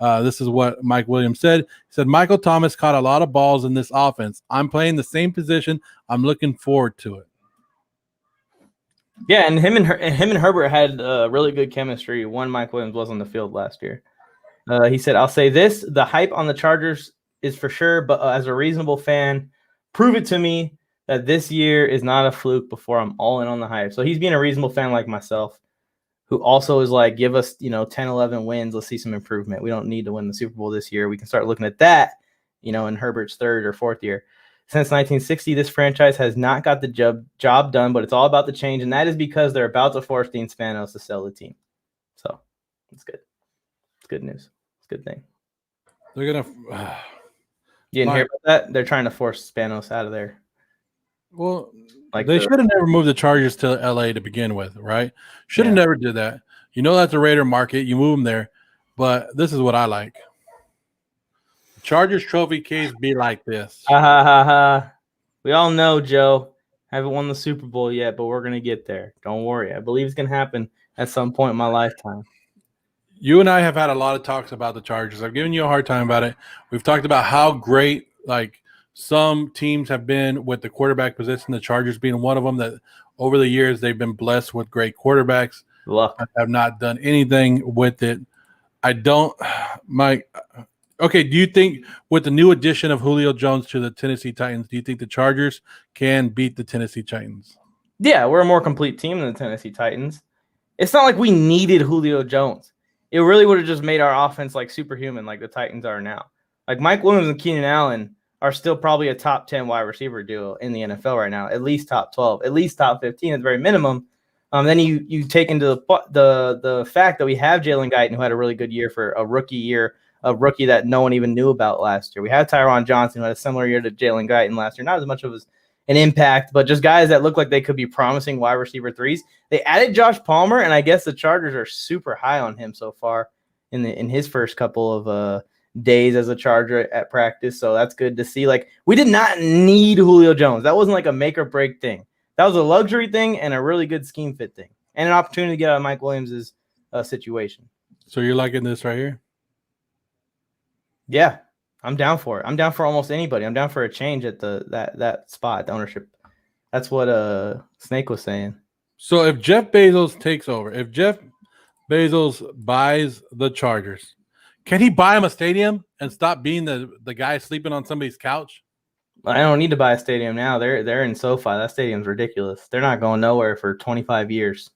this is what Mike Williams said. He said, Michael Thomas caught a lot of balls in this offense. I'm playing the same position. I'm looking forward to it. Yeah, and him and Herbert had really good chemistry when Mike Williams was on the field last year. He said, I'll say this, the hype on the Chargers is for sure, but as a reasonable fan, prove it to me that this year is not a fluke before I'm all in on the hype. So he's being a reasonable fan like myself, who also is like, give us, 10, 11 wins. Let's see some improvement. We don't need to win the Super Bowl this year. We can start looking at that, in Herbert's third or fourth year. Since 1960, this franchise has not got the job done, but it's all about the change, and that is because they're about to force Dean Spanos to sell the team. So it's good. It's good news. It's a good thing. They're going to you didn't hear about that? They're trying to force Spanos out of there. Well, they should have never moved the Chargers to LA to begin with, right? Should have never did that. That's a Raider market. You move them there. But this is what I like. Chargers trophy case be like this. We all know, Joe. Haven't won the Super Bowl yet, but we're going to get there. Don't worry. I believe it's going to happen at some point in my lifetime. You and I have had a lot of talks about the Chargers. I've given you a hard time about it. We've talked about how great, some teams have been with the quarterback position, the Chargers being one of them, that over the years they've been blessed with great quarterbacks. Luck. Have not done anything with it. Okay, do you think with the new addition of Julio Jones to the Tennessee Titans, do you think the Chargers can beat the Tennessee Titans? Yeah, we're a more complete team than the Tennessee Titans. It's not like we needed Julio Jones. It really would have just made our offense superhuman like the Titans are now. Mike Williams and Keenan Allen are still probably a top 10 wide receiver duo in the NFL right now, at least top 12, at least top 15 at the very minimum. Then you take into the fact that we have Jalen Guyton, who had a really good year for a rookie that no one even knew about last year. We had Tyron Johnson, who had a similar year to Jalen Guyton last year. Not as much of an impact, but just guys that look like they could be promising wide receiver threes. They added Josh Palmer, and I guess the Chargers are super high on him so far in his first couple of days as a Charger at practice. So that's good to see. We did not need Julio Jones. That wasn't a make or break thing. That was a luxury thing and a really good scheme fit thing and an opportunity to get out of Mike Williams' situation. So you're liking this right here? Yeah, I'm down for it. I'm down for almost anybody. I'm down for a change at that spot, the ownership. That's what Snake was saying. So if Jeff Bezos takes over, if Jeff Bezos buys the Chargers, can he buy him a stadium and stop being the guy sleeping on somebody's couch? I don't need to buy a stadium now. They're in SoFi. That stadium's ridiculous. They're not going nowhere for 25 years.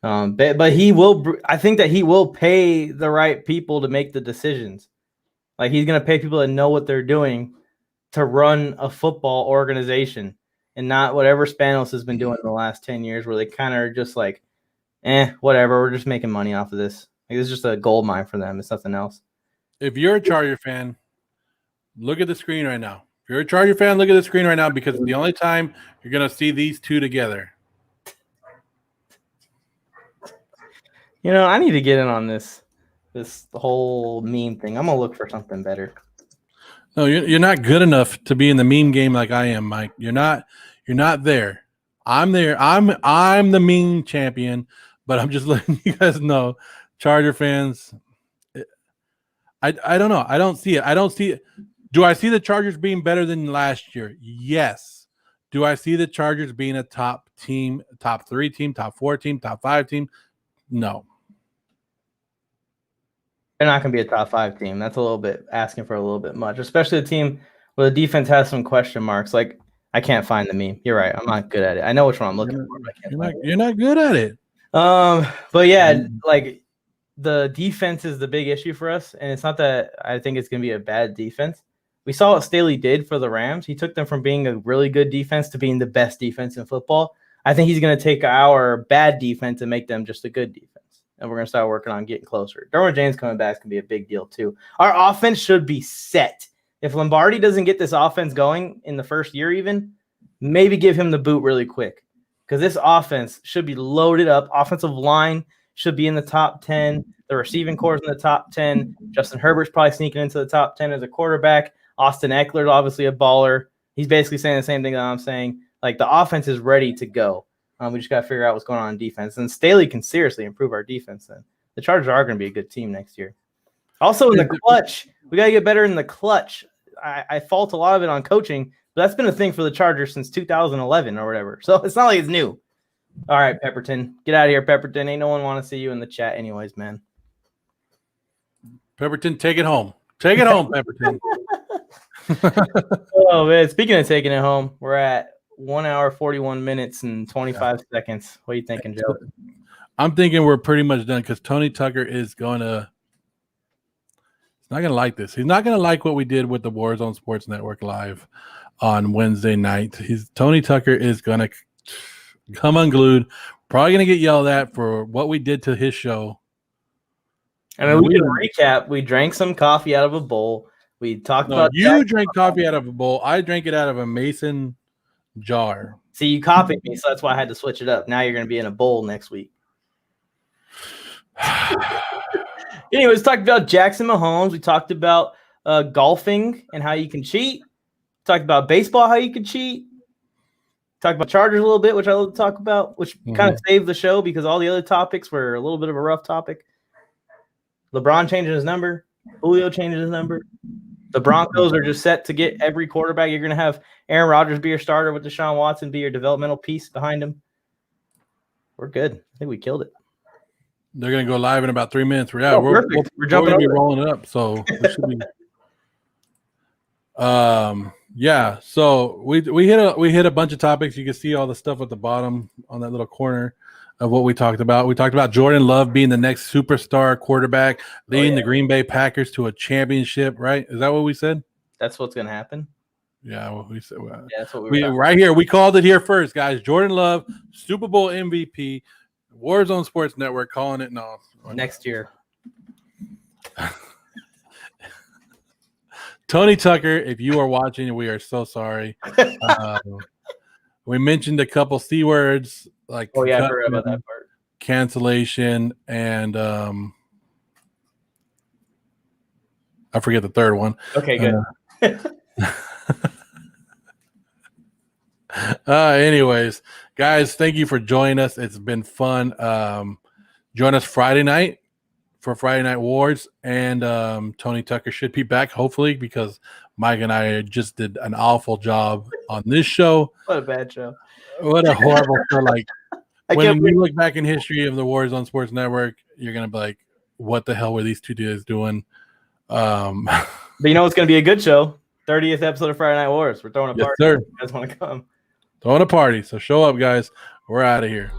But he will. I think that he will pay the right people to make the decisions. He's going to pay people that know what they're doing to run a football organization, and not whatever Spanos has been doing in the last 10 years, where they kind of are just whatever. We're just making money off of this. It's just a gold mine for them. It's nothing else. If you're a Charger fan, look at the screen right now. If you're a Charger fan, look at the screen right now, because it's the only time you're going to see these two together. I need to get in on this whole meme thing. I'm going to look for something better. No, you're not good enough to be in the meme game like I am, Mike. You're not there. I'm there. I'm the meme champion, but I'm just letting you guys know, Charger fans, I don't know. I don't see it. I don't see it. Do I see the Chargers being better than last year? Yes. Do I see the Chargers being a top team, top 3 team, top 4 team, top 5 team? No. They're not going to be a top 5 team. That's a little bit asking for a little bit much, especially a team where the defense has some question marks. Like, I can't find the meme. You're right. I'm not good at it. I know which one I'm looking for, but I can't find it. You're not good at it. But yeah, like the defense is the big issue for us, and it's not that I think it's going to be a bad defense. We saw what Staley did for the Rams. He took them from being a really good defense to being the best defense in football. I think he's going to take our bad defense and make them just a good defense, and we're going to start working on getting closer. Derwin James coming back is going to be a big deal too. Our offense should be set. If Lombardi doesn't get this offense going in the first year even, maybe give him the boot really quick, because this offense should be loaded up. Offensive line should be in the top 10. The receiving core is in the top 10. Justin Herbert's probably sneaking into the top 10 as a quarterback. Austin Eckler's obviously a baller. He's basically saying the same thing that I'm saying. Like, the offense is ready to go. We just got to figure out what's going on in defense. And Staley can seriously improve our defense then. The Chargers are going to be a good team next year. Also in the clutch, we got to get better in the clutch. I fault a lot of it on coaching, but that's been a thing for the Chargers since 2011 or whatever. So it's not like it's new. All right, Pepperton. Get out of here, Pepperton. Ain't no one want to see you in the chat anyways, man. Pepperton, take it home. Take it home, Pepperton. Oh, man. Speaking of taking it home, we're at 1 hour, 41 minutes, and 25 seconds. What are you thinking, Joe? I'm thinking we're pretty much done because Tony Tucker is going to – he's not going to like this. He's not going to like what we did with the Warzone Sports Network Live on Wednesday night. Tony Tucker is going to come unglued, probably going to get yelled at for what we did to his show. I mean, we can recap. We drank some coffee out of a bowl. We talked about – you drank coffee out of a bowl. I drank it out of a mason jar. See, you copied me, so that's why I had to switch it up. Now you're going to be in a bowl next week. Anyways, talked about Jackson Mahomes. We talked about golfing and how you can cheat. Talked about baseball, how you can cheat. Talked about Chargers a little bit, which I love to talk about, which kind of saved the show because all the other topics were a little bit of a rough topic. LeBron changing his number. Julio changing his number. The Broncos are just set to get every quarterback. You're going to have Aaron Rodgers be your starter with Deshaun Watson be your developmental piece behind him. We're good. I think we killed it. They're going to go live in about 3 minutes. We're perfect. We're jumping going to be over. rolling it up. So we should be. Yeah. So we hit a bunch of topics. You can see all the stuff at the bottom on that little corner of what we talked about. We talked about Jordan Love being the next superstar quarterback, leading the Green Bay Packers to a championship, right? Is that what we said? That's what's going to happen. Yeah, well, we said that's what we right here. We called it here first, guys. Jordan Love, Super Bowl MVP, Warzone Sports Network calling it next year. Tony Tucker, if you are watching, we are so sorry. We mentioned a couple C words like I forgot about that part. Cancellation, and I forget the third one. Okay, good. Anyways, guys, thank you for joining us. It's been fun. Join us Friday night for Friday Night Wars, and Tony Tucker should be back, hopefully, because Mike and I just did an awful job on this show. What a bad show. What a horrible show. Like, when we look back in history of the Warzone Sports Network, you're going to be like, what the hell were these two dudes doing? But you know it's going to be a good show. 30th episode of Friday Night Wars. We're throwing a party. Sir. You guys want to come? Throwing a party. So show up, guys. We're out of here.